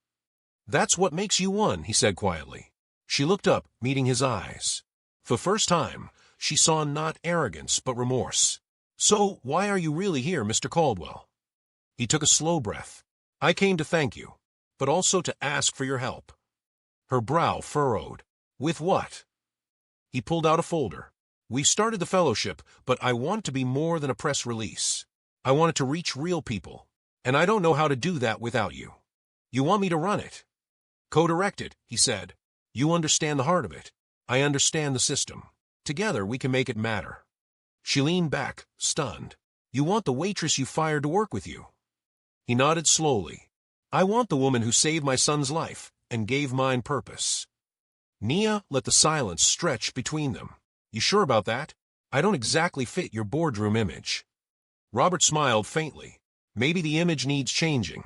"That's what makes you one," he said quietly. She looked up, meeting his eyes. For the first time, she saw not arrogance but remorse. "So, why are you really here, Mr. Caldwell?" He took a slow breath. "I came to thank you, but also to ask for your help." Her brow furrowed. "With what?" He pulled out a folder. "We started the fellowship, but I want it to be more than a press release. I want it to reach real people, and I don't know how to do that without you. You want me to run it?" "Co-direct it," he said. "You understand the heart of it. I understand the system. Together we can make it matter." She leaned back, stunned. "You want the waitress you fired to work with you?" He nodded slowly. "I want the woman who saved my son's life and gave mine purpose." Nia let the silence stretch between them. "You sure about that? I don't exactly fit your boardroom image." Robert smiled faintly. "Maybe the image needs changing."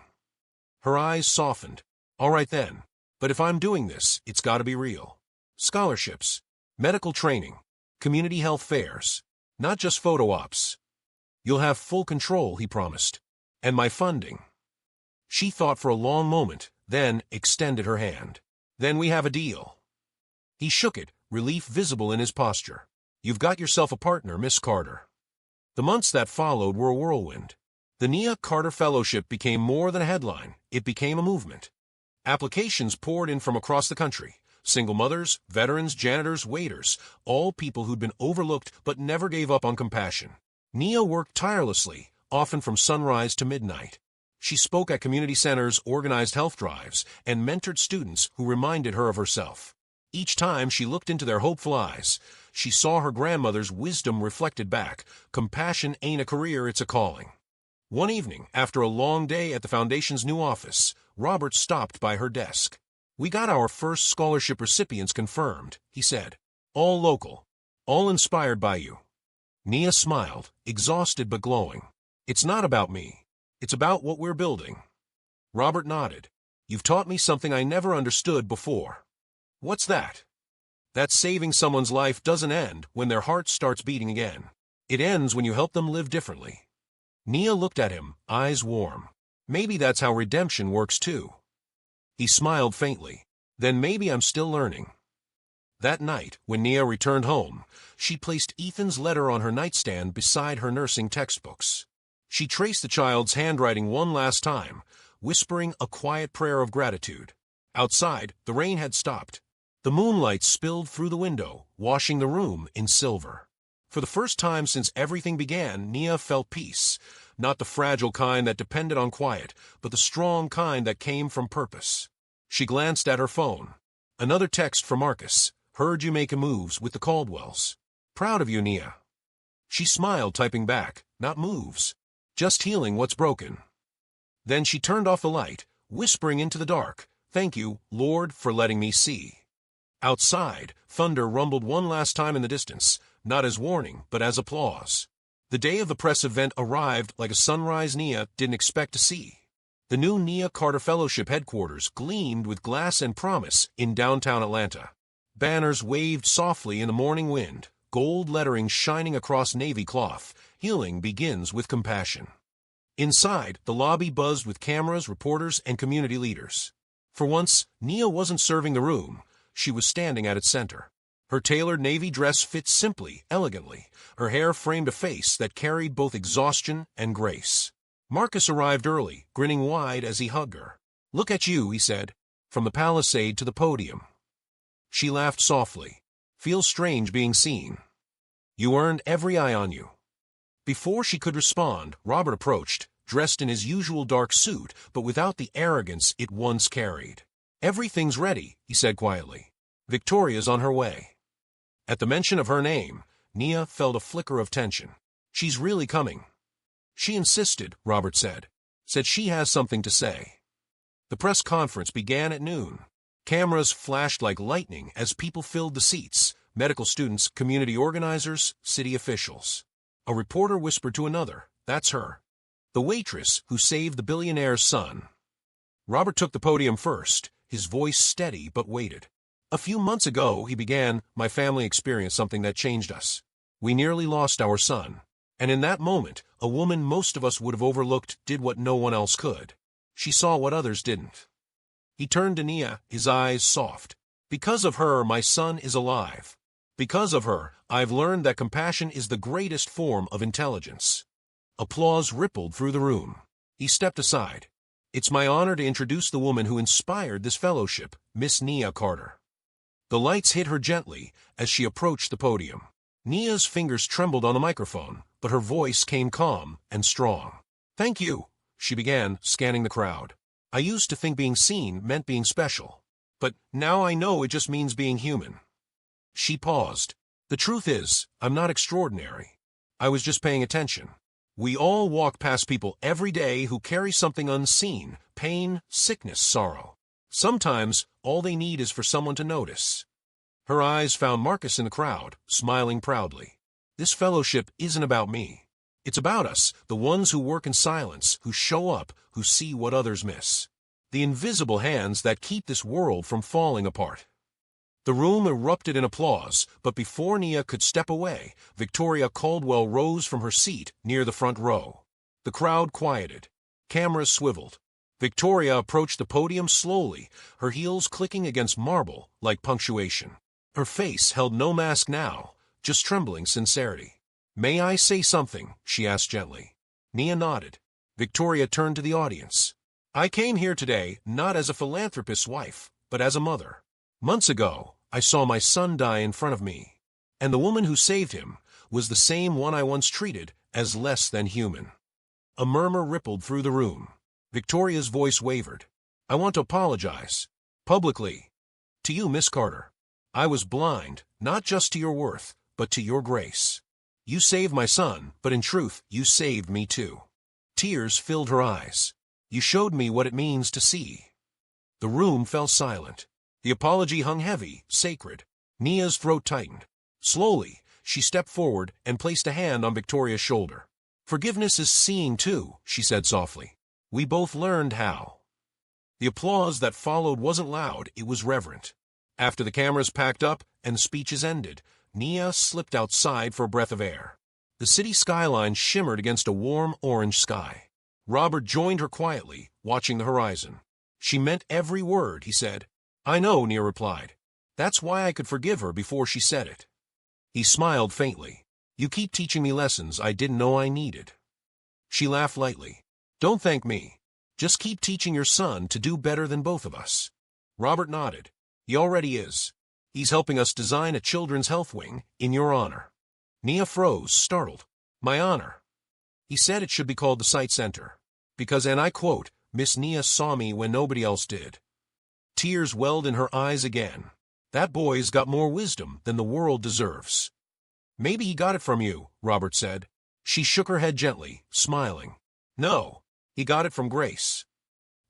Her eyes softened. "All right then. But if I'm doing this, it's got to be real. Scholarships, medical training, community health fairs, not just photo ops. You'll have full control," he promised. "And my funding." She thought for a long moment, then extended her hand. "Then we have a deal." He shook it, relief visible in his posture. "You've got yourself a partner, Miss Carter." The months that followed were a whirlwind. The Nia Carter Fellowship became more than a headline. It became a movement. Applications poured in from across the country. Single mothers, veterans, janitors, waiters, all people who'd been overlooked but never gave up on compassion. Nia worked tirelessly, often from sunrise to midnight. She spoke at community centers, organized health drives, and mentored students who reminded her of herself. Each time she looked into their hopeful eyes, she saw her grandmother's wisdom reflected back. Compassion ain't a career, it's a calling. One evening, after a long day at the Foundation's new office, Robert stopped by her desk. "We got our first scholarship recipients confirmed," he said. "All local. All inspired by you." Nia smiled, exhausted but glowing. "It's not about me. It's about what we're building." Robert nodded. "You've taught me something I never understood before." "What's that?" "That saving someone's life doesn't end when their heart starts beating again. It ends when you help them live differently." Nia looked at him, eyes warm. "Maybe that's how redemption works too." He smiled faintly. "Then maybe I'm still learning." That night, when Nia returned home, she placed Ethan's letter on her nightstand beside her nursing textbooks. She traced the child's handwriting one last time, whispering a quiet prayer of gratitude. Outside, the rain had stopped. The moonlight spilled through the window, washing the room in silver. For the first time since everything began, Nia felt peace. Not the fragile kind that depended on quiet, but the strong kind that came from purpose. She glanced at her phone. Another text from Marcus. Heard you making moves with the Caldwells. Proud of you, Nia. She smiled, typing back. Not moves. Just healing what's broken. Then she turned off the light, whispering into the dark. Thank you, Lord, for letting me see. Outside, thunder rumbled one last time in the distance, not as warning, but as applause. The day of the press event arrived like a sunrise Nia didn't expect to see. The new Nia Carter Fellowship headquarters gleamed with glass and promise in downtown Atlanta. Banners waved softly in the morning wind, gold lettering shining across navy cloth. Healing begins with compassion. Inside, the lobby buzzed with cameras, reporters, and community leaders. For once, Nia wasn't serving the room. She was standing at its center. Her tailored navy dress fit simply, elegantly. Her hair framed a face that carried both exhaustion and grace. Marcus arrived early, grinning wide as he hugged her. Look at you, he said, from the palisade to the podium. She laughed softly. Feels strange being seen. You earned every eye on you. Before she could respond, Robert approached, dressed in his usual dark suit, but without the arrogance it once carried. Everything's ready, he said quietly. Victoria's on her way. At the mention of her name, Nia felt a flicker of tension. She's really coming. She insisted, Robert said. Said she has something to say. The press conference began at noon. Cameras flashed like lightning as people filled the seats. Medical students, community organizers, city officials. A reporter whispered to another, that's her. The waitress who saved the billionaire's son. Robert took the podium first, his voice steady but weighted. A few months ago, he began, my family experienced something that changed us. We nearly lost our son. And in that moment, a woman most of us would have overlooked did what no one else could. She saw what others didn't. He turned to Nia, his eyes soft. Because of her, my son is alive. Because of her, I've learned that compassion is the greatest form of intelligence. Applause rippled through the room. He stepped aside. It's my honor to introduce the woman who inspired this fellowship, Miss Nia Carter. The lights hit her gently as she approached the podium. Nia's fingers trembled on the microphone, but her voice came calm and strong. Thank you, she began, scanning the crowd. I used to think being seen meant being special. But now I know it just means being human. She paused. The truth is, I'm not extraordinary. I was just paying attention. We all walk past people every day who carry something unseen, pain, sickness, sorrow. Sometimes, all they need is for someone to notice. Her eyes found Marcus in the crowd, smiling proudly. This fellowship isn't about me. It's about us, the ones who work in silence, who show up, who see what others miss. The invisible hands that keep this world from falling apart. The room erupted in applause, but before Nia could step away, Victoria Caldwell rose from her seat near the front row. The crowd quieted. Cameras swiveled. Victoria approached the podium slowly, her heels clicking against marble like punctuation. Her face held no mask now, just trembling sincerity. May I say something? She asked gently. Nia nodded. Victoria turned to the audience. I came here today not as a philanthropist's wife, but as a mother. Months ago, I saw my son die in front of me, and the woman who saved him was the same one I once treated as less than human. A murmur rippled through the room. Victoria's voice wavered. I want to apologize. Publicly. To you, Miss Carter. I was blind, not just to your worth, but to your grace. You saved my son, but in truth, you saved me too. Tears filled her eyes. You showed me what it means to see. The room fell silent. The apology hung heavy, sacred. Nia's throat tightened. Slowly, she stepped forward and placed a hand on Victoria's shoulder. Forgiveness is seeing too, she said softly. We both learned how. The applause that followed wasn't loud, it was reverent. After the cameras packed up and speeches ended, Nia slipped outside for a breath of air. The city skyline shimmered against a warm orange sky. Robert joined her quietly, watching the horizon. She meant every word, he said. I know, Nia replied. That's why I could forgive her before she said it. He smiled faintly. You keep teaching me lessons I didn't know I needed. She laughed lightly. Don't thank me. Just keep teaching your son to do better than both of us. Robert nodded. He already is. He's helping us design a children's health wing in your honor. Nia froze, startled. My honor. He said it should be called the Sight Center. Because, and I quote, Miss Nia saw me when nobody else did. Tears welled in her eyes again. That boy's got more wisdom than the world deserves. Maybe he got it from you, Robert said. She shook her head gently, smiling. No, he got it from Grace.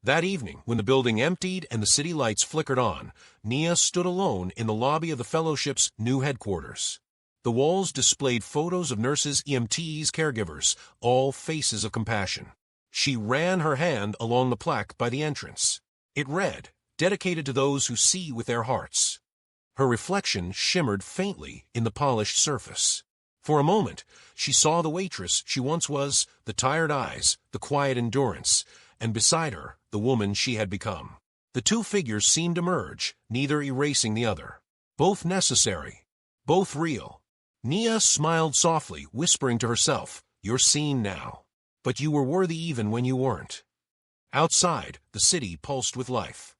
That evening, when the building emptied and the city lights flickered on, Nia stood alone in the lobby of the fellowship's new headquarters. The walls displayed photos of nurses, EMTs, caregivers, all faces of compassion. She ran her hand along the plaque by the entrance. It read, dedicated to those who see with their hearts. Her reflection shimmered faintly in the polished surface. For a moment, she saw the waitress she once was, the tired eyes, the quiet endurance, and beside her, the woman she had become. The two figures seemed to merge, neither erasing the other. Both necessary, both real. Nia smiled softly, whispering to herself, You're seen now. But you were worthy even when you weren't. Outside, the city pulsed with life.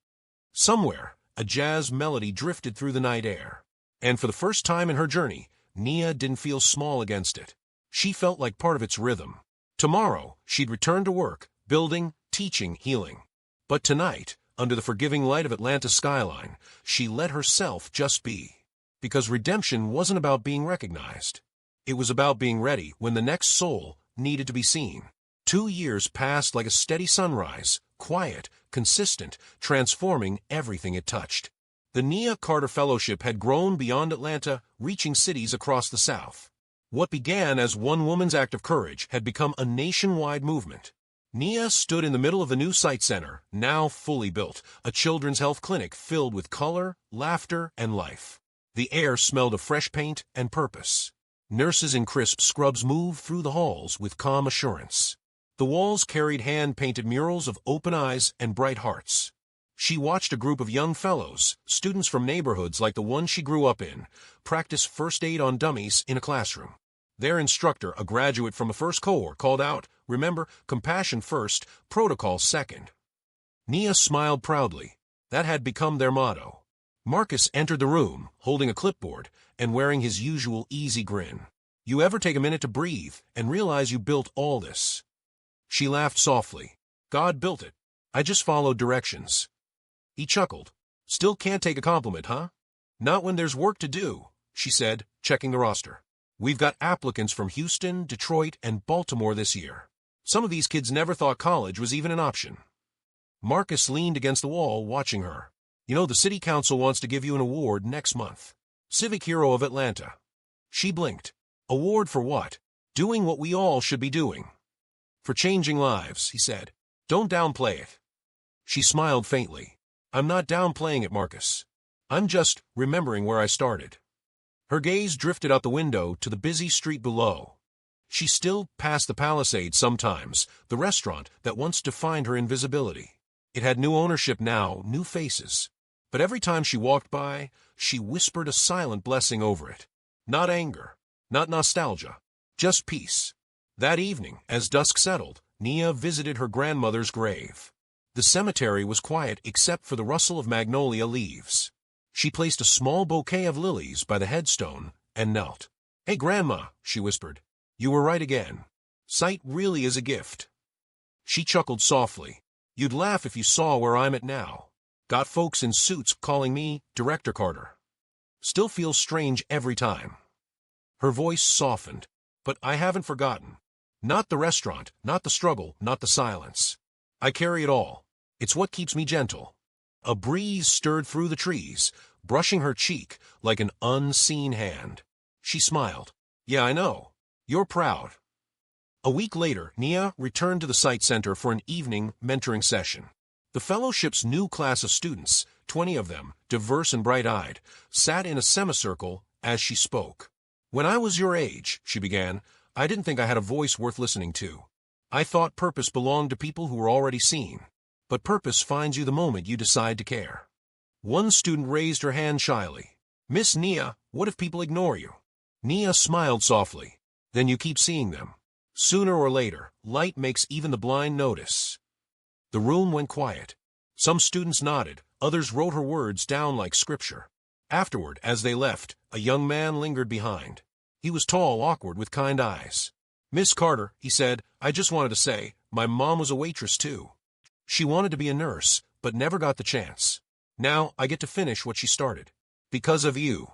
Somewhere, a jazz melody drifted through the night air. And for the first time in her journey, Nia didn't feel small against it. She felt like part of its rhythm. Tomorrow, she'd return to work, building, teaching, healing. But tonight, under the forgiving light of Atlanta's skyline, she let herself just be. Because redemption wasn't about being recognized. It was about being ready when the next soul needed to be seen. 2 years passed like a steady sunrise, quiet, consistent, transforming everything it touched. The Nia Carter Fellowship had grown beyond Atlanta, reaching cities across the South. What began as one woman's act of courage had become a nationwide movement. Nia stood in the middle of the new Sight Center, now fully built, a children's health clinic filled with color, laughter, and life. The air smelled of fresh paint and purpose. Nurses in crisp scrubs moved through the halls with calm assurance. The walls carried hand-painted murals of open eyes and bright hearts. She watched a group of young fellows, students from neighborhoods like the one she grew up in, practice first aid on dummies in a classroom. Their instructor, a graduate from the first cohort, called out, Remember, compassion first, protocol second. Nia smiled proudly. That had become their motto. Marcus entered the room, holding a clipboard, and wearing his usual easy grin. You ever take a minute to breathe and realize you built all this? She laughed softly. God built it. I just followed directions. He chuckled. Still can't take a compliment, huh? Not when there's work to do, she said, checking the roster. We've got applicants from Houston, Detroit, and Baltimore this year. Some of these kids never thought college was even an option. Marcus leaned against the wall, watching her. You know, the city council wants to give you an award next month. Civic Hero of Atlanta. She blinked. Award for what? Doing what we all should be doing. For changing lives, he said. Don't downplay it. She smiled faintly. I'm not downplaying it, Marcus. I'm just remembering where I started. Her gaze drifted out the window to the busy street below. She still passed the Palisades sometimes, the restaurant that once defined her invisibility. It had new ownership now, new faces. But every time she walked by, she whispered a silent blessing over it. Not anger, not nostalgia, just peace. That evening, as dusk settled, Nia visited her grandmother's grave. The cemetery was quiet except for the rustle of magnolia leaves. She placed a small bouquet of lilies by the headstone and knelt. Hey, Grandma, she whispered. You were right again. Sight really is a gift. She chuckled softly. You'd laugh if you saw where I'm at now. Got folks in suits calling me Director Carter. Still feels strange every time. Her voice softened. But I haven't forgotten. Not the restaurant, not the struggle, not the silence. I carry it all. It's what keeps me gentle. A breeze stirred through the trees, brushing her cheek like an unseen hand. She smiled. Yeah, I know. You're proud. A week later, Nia returned to the Sight Center for an evening mentoring session. The fellowship's new class of students, 20 of them, diverse and bright-eyed, sat in a semicircle as she spoke. When I was your age, she began, I didn't think I had a voice worth listening to. I thought purpose belonged to people who were already seen. But purpose finds you the moment you decide to care. One student raised her hand shyly. Miss Nia, what if people ignore you? Nia smiled softly. Then you keep seeing them. Sooner or later, light makes even the blind notice. The room went quiet. Some students nodded, others wrote her words down like scripture. Afterward, as they left, a young man lingered behind. He was tall, awkward, with kind eyes. "Miss Carter," he said, "I just wanted to say, my mom was a waitress too. She wanted to be a nurse, but never got the chance. Now I get to finish what she started. Because of you."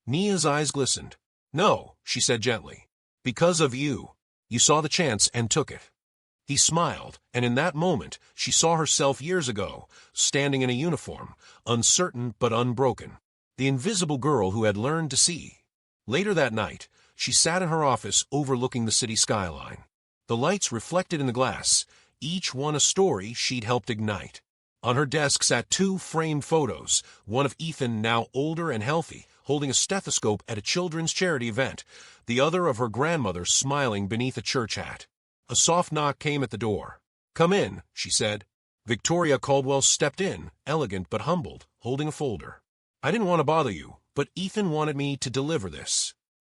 Nia's eyes glistened. "No," she said gently. "Because of you. You saw the chance and took it." He smiled, and in that moment she saw herself years ago, standing in a uniform, uncertain but unbroken. The invisible girl who had learned to see. Later that night, she sat in her office overlooking the city skyline. The lights reflected in the glass, each one a story she'd helped ignite. On her desk sat 2 framed photos, one of Ethan, now older and healthy, holding a stethoscope at a children's charity event, the other of her grandmother smiling beneath a church hat. A soft knock came at the door. "Come in," she said. Victoria Caldwell stepped in, elegant but humbled, holding a folder. "I didn't want to bother you, but Ethan wanted me to deliver this."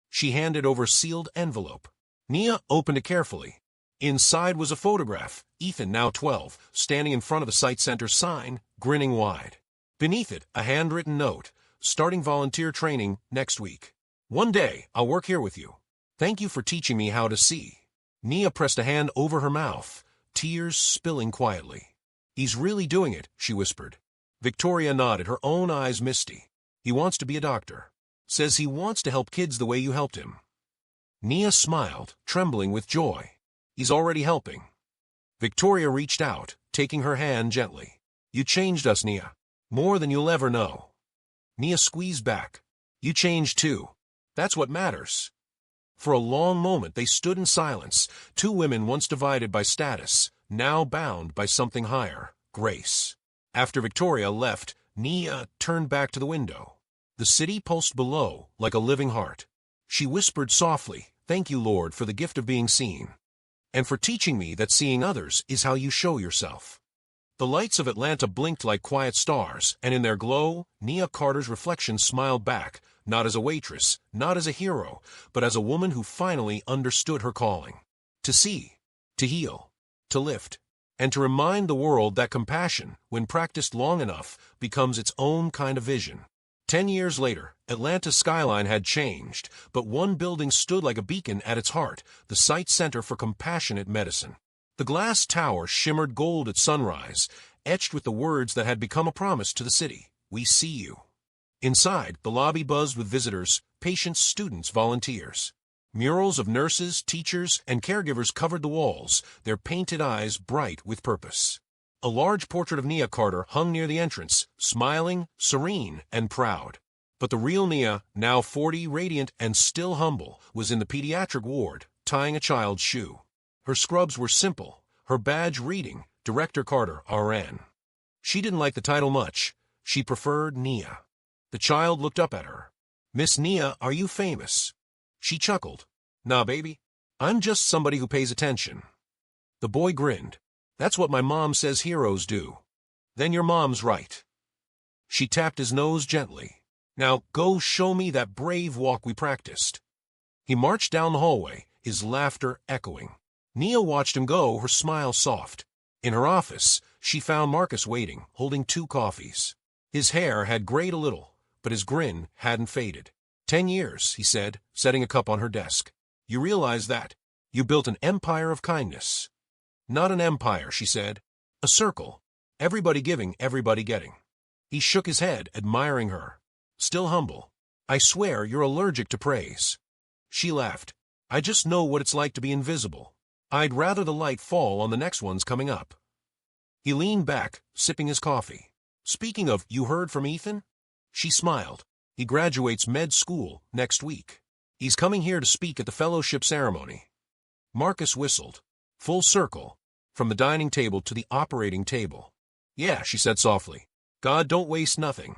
She handed over a sealed envelope. Nia opened it carefully. Inside was a photograph, Ethan, now 12, standing in front of the site center sign, grinning wide. Beneath it, a handwritten note, "Starting volunteer training next week. One day, I'll work here with you. Thank you for teaching me how to see." Nia pressed a hand over her mouth, tears spilling quietly. "He's really doing it," she whispered. Victoria nodded, her own eyes misty. "He wants to be a doctor. Says he wants to help kids the way you helped him." Nia smiled, trembling with joy. "He's already helping." Victoria reached out, taking her hand gently. "You changed us, Nia. More than you'll ever know." Nia squeezed back. "You changed too. That's what matters." For a long moment they stood in silence, 2 women once divided by status, now bound by something higher, grace. After Victoria left, Nia turned back to the window. The city pulsed below, like a living heart. She whispered softly, "Thank you, Lord, for the gift of being seen. And for teaching me that seeing others is how you show yourself." The lights of Atlanta blinked like quiet stars, and in their glow, Nia Carter's reflection smiled back, not as a waitress, not as a hero, but as a woman who finally understood her calling. To see, to heal, to lift, and to remind the world that compassion, when practiced long enough, becomes its own kind of vision. 10 years later, Atlanta's skyline had changed, but one building stood like a beacon at its heart, the site center for compassionate medicine. The glass tower shimmered gold at sunrise, etched with the words that had become a promise to the city, "We see you." Inside, the lobby buzzed with visitors, patients, students, volunteers. Murals of nurses, teachers, and caregivers covered the walls, their painted eyes bright with purpose. A large portrait of Nia Carter hung near the entrance, smiling, serene, and proud. But the real Nia, now 40, radiant and still humble, was in the pediatric ward, tying a child's shoe. Her scrubs were simple, her badge reading, Director Carter, RN. She didn't like the title much. She preferred Nia. The child looked up at her. "Miss Nia, are you famous?" She chuckled. "Nah, baby. I'm just somebody who pays attention." The boy grinned. "That's what my mom says heroes do." "Then your mom's right." She tapped his nose gently. "Now go show me that brave walk we practiced." He marched down the hallway, his laughter echoing. Nia watched him go, her smile soft. In her office, she found Marcus waiting, holding 2 coffees. His hair had grayed a little, but his grin hadn't faded. 10 years, he said, setting a cup on her desk. "You realize that? You built an empire of kindness." "Not an empire," she said. "A circle. Everybody giving, everybody getting." He shook his head, admiring her. Still humble. "I swear you're allergic to praise." She laughed. "I just know what it's like to be invisible. I'd rather the light fall on the next ones coming up." He leaned back, sipping his coffee. "Speaking of, you heard from Ethan?" She smiled. "He graduates med school next week. He's coming here to speak at the fellowship ceremony." Marcus whistled. Full circle, from the dining table to the operating table. "Yeah," she said softly. "God don't waste nothing."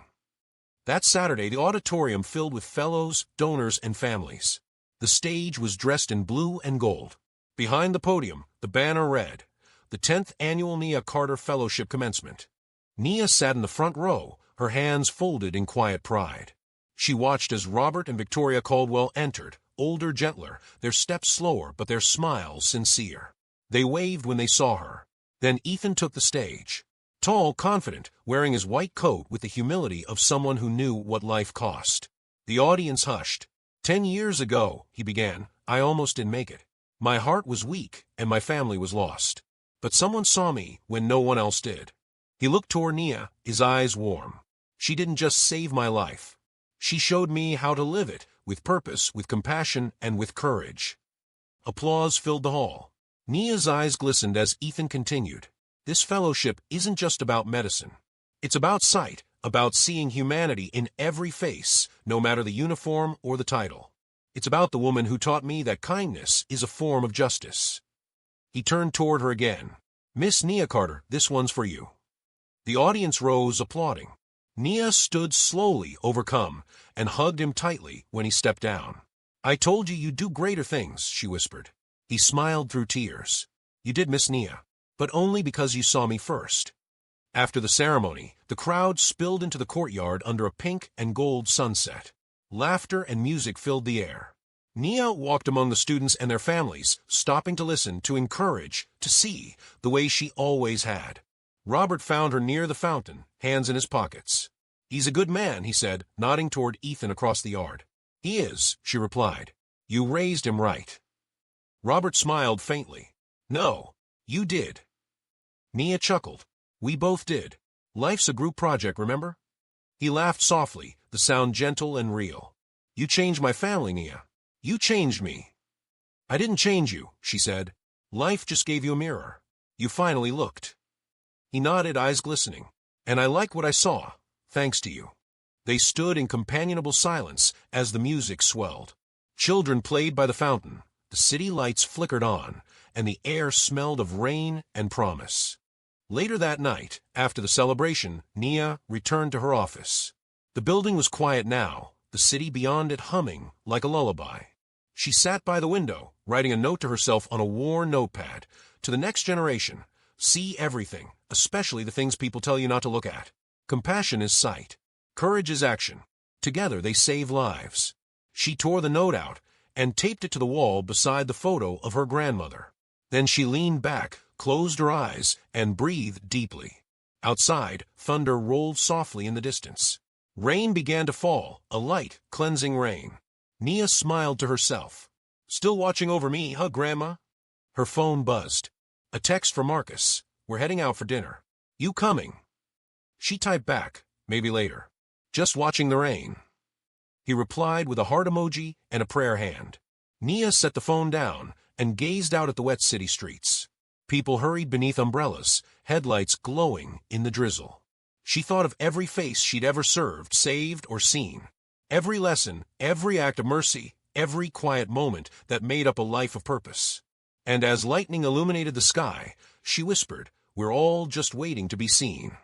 That Saturday, the auditorium filled with fellows, donors, and families. The stage was dressed in blue and gold. Behind the podium, the banner read, "The 10th Annual Nia Carter Fellowship Commencement." Nia sat in the front row, her hands folded in quiet pride. She watched as Robert and Victoria Caldwell entered, older, gentler, their steps slower but their smiles sincere. They waved when they saw her. Then Ethan took the stage. Tall, confident, wearing his white coat with the humility of someone who knew what life cost. The audience hushed. 10 years ago, he began, I almost didn't make it. My heart was weak, and my family was lost. But someone saw me when no one else did. He looked toward Nia, his eyes warm. She didn't just save my life. She showed me how to live it, with purpose, with compassion, and with courage. Applause filled the hall. Nia's eyes glistened as Ethan continued. This fellowship isn't just about medicine. It's about sight, about seeing humanity in every face, no matter the uniform or the title. It's about the woman who taught me that kindness is a form of justice. He turned toward her again. Miss Nia Carter, this one's for you. The audience rose, applauding. Nia stood slowly, overcome, and hugged him tightly when he stepped down. I told you you'd do greater things, she whispered. He smiled through tears. You did, Miss Nia, but only because you saw me first. After the ceremony, the crowd spilled into the courtyard under a pink and gold sunset. Laughter and music filled the air. Nia walked among the students and their families, stopping to listen, to encourage, to see, the way she always had. Robert found her near the fountain, hands in his pockets. He's a good man, he said, nodding toward Ethan across the yard. He is, she replied. You raised him right. Robert smiled faintly. No, you did. Nia chuckled. We both did. Life's a group project, remember? He laughed softly, the sound gentle and real. You changed my family, Nia. You changed me. I didn't change you, she said. Life just gave you a mirror. You finally looked. He nodded, eyes glistening. And I liked what I saw, thanks to you. They stood in companionable silence as the music swelled. Children played by the fountain, the city lights flickered on, and the air smelled of rain and promise. Later that night, after the celebration, Nia returned to her office. The building was quiet now, the city beyond it humming like a lullaby. She sat by the window, writing a note to herself on a worn notepad. To the next generation, see everything, especially the things people tell you not to look at. Compassion is sight. Courage is action. Together they save lives. She tore the note out and taped it to the wall beside the photo of her grandmother. Then she leaned back, closed her eyes, and breathed deeply. Outside, thunder rolled softly in the distance. Rain began to fall, a light, cleansing rain. Nia smiled to herself. Still watching over me, huh, Grandma? Her phone buzzed. A text from Marcus. We're heading out for dinner. You coming? She typed back, maybe later. Just watching the rain. He replied with a heart emoji and a prayer hand. Nia set the phone down and gazed out at the wet city streets. People hurried beneath umbrellas, headlights glowing in the drizzle. She thought of every face she'd ever served, saved, or seen. Every lesson, every act of mercy, every quiet moment that made up a life of purpose. And as lightning illuminated the sky, she whispered, we're all just waiting to be seen.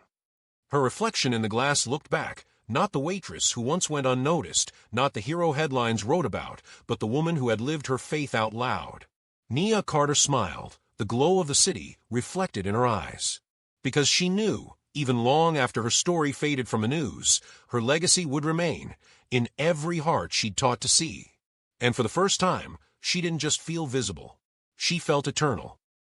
Her reflection in the glass looked back, not the waitress who once went unnoticed, not the hero headlines wrote about, but the woman who had lived her faith out loud. Nia Carter smiled, the glow of the city reflected in her eyes. Because she knew, even long after her story faded from the news, her legacy would remain in every heart she'd taught to see. And for the first time, she didn't just feel visible. She felt eternal.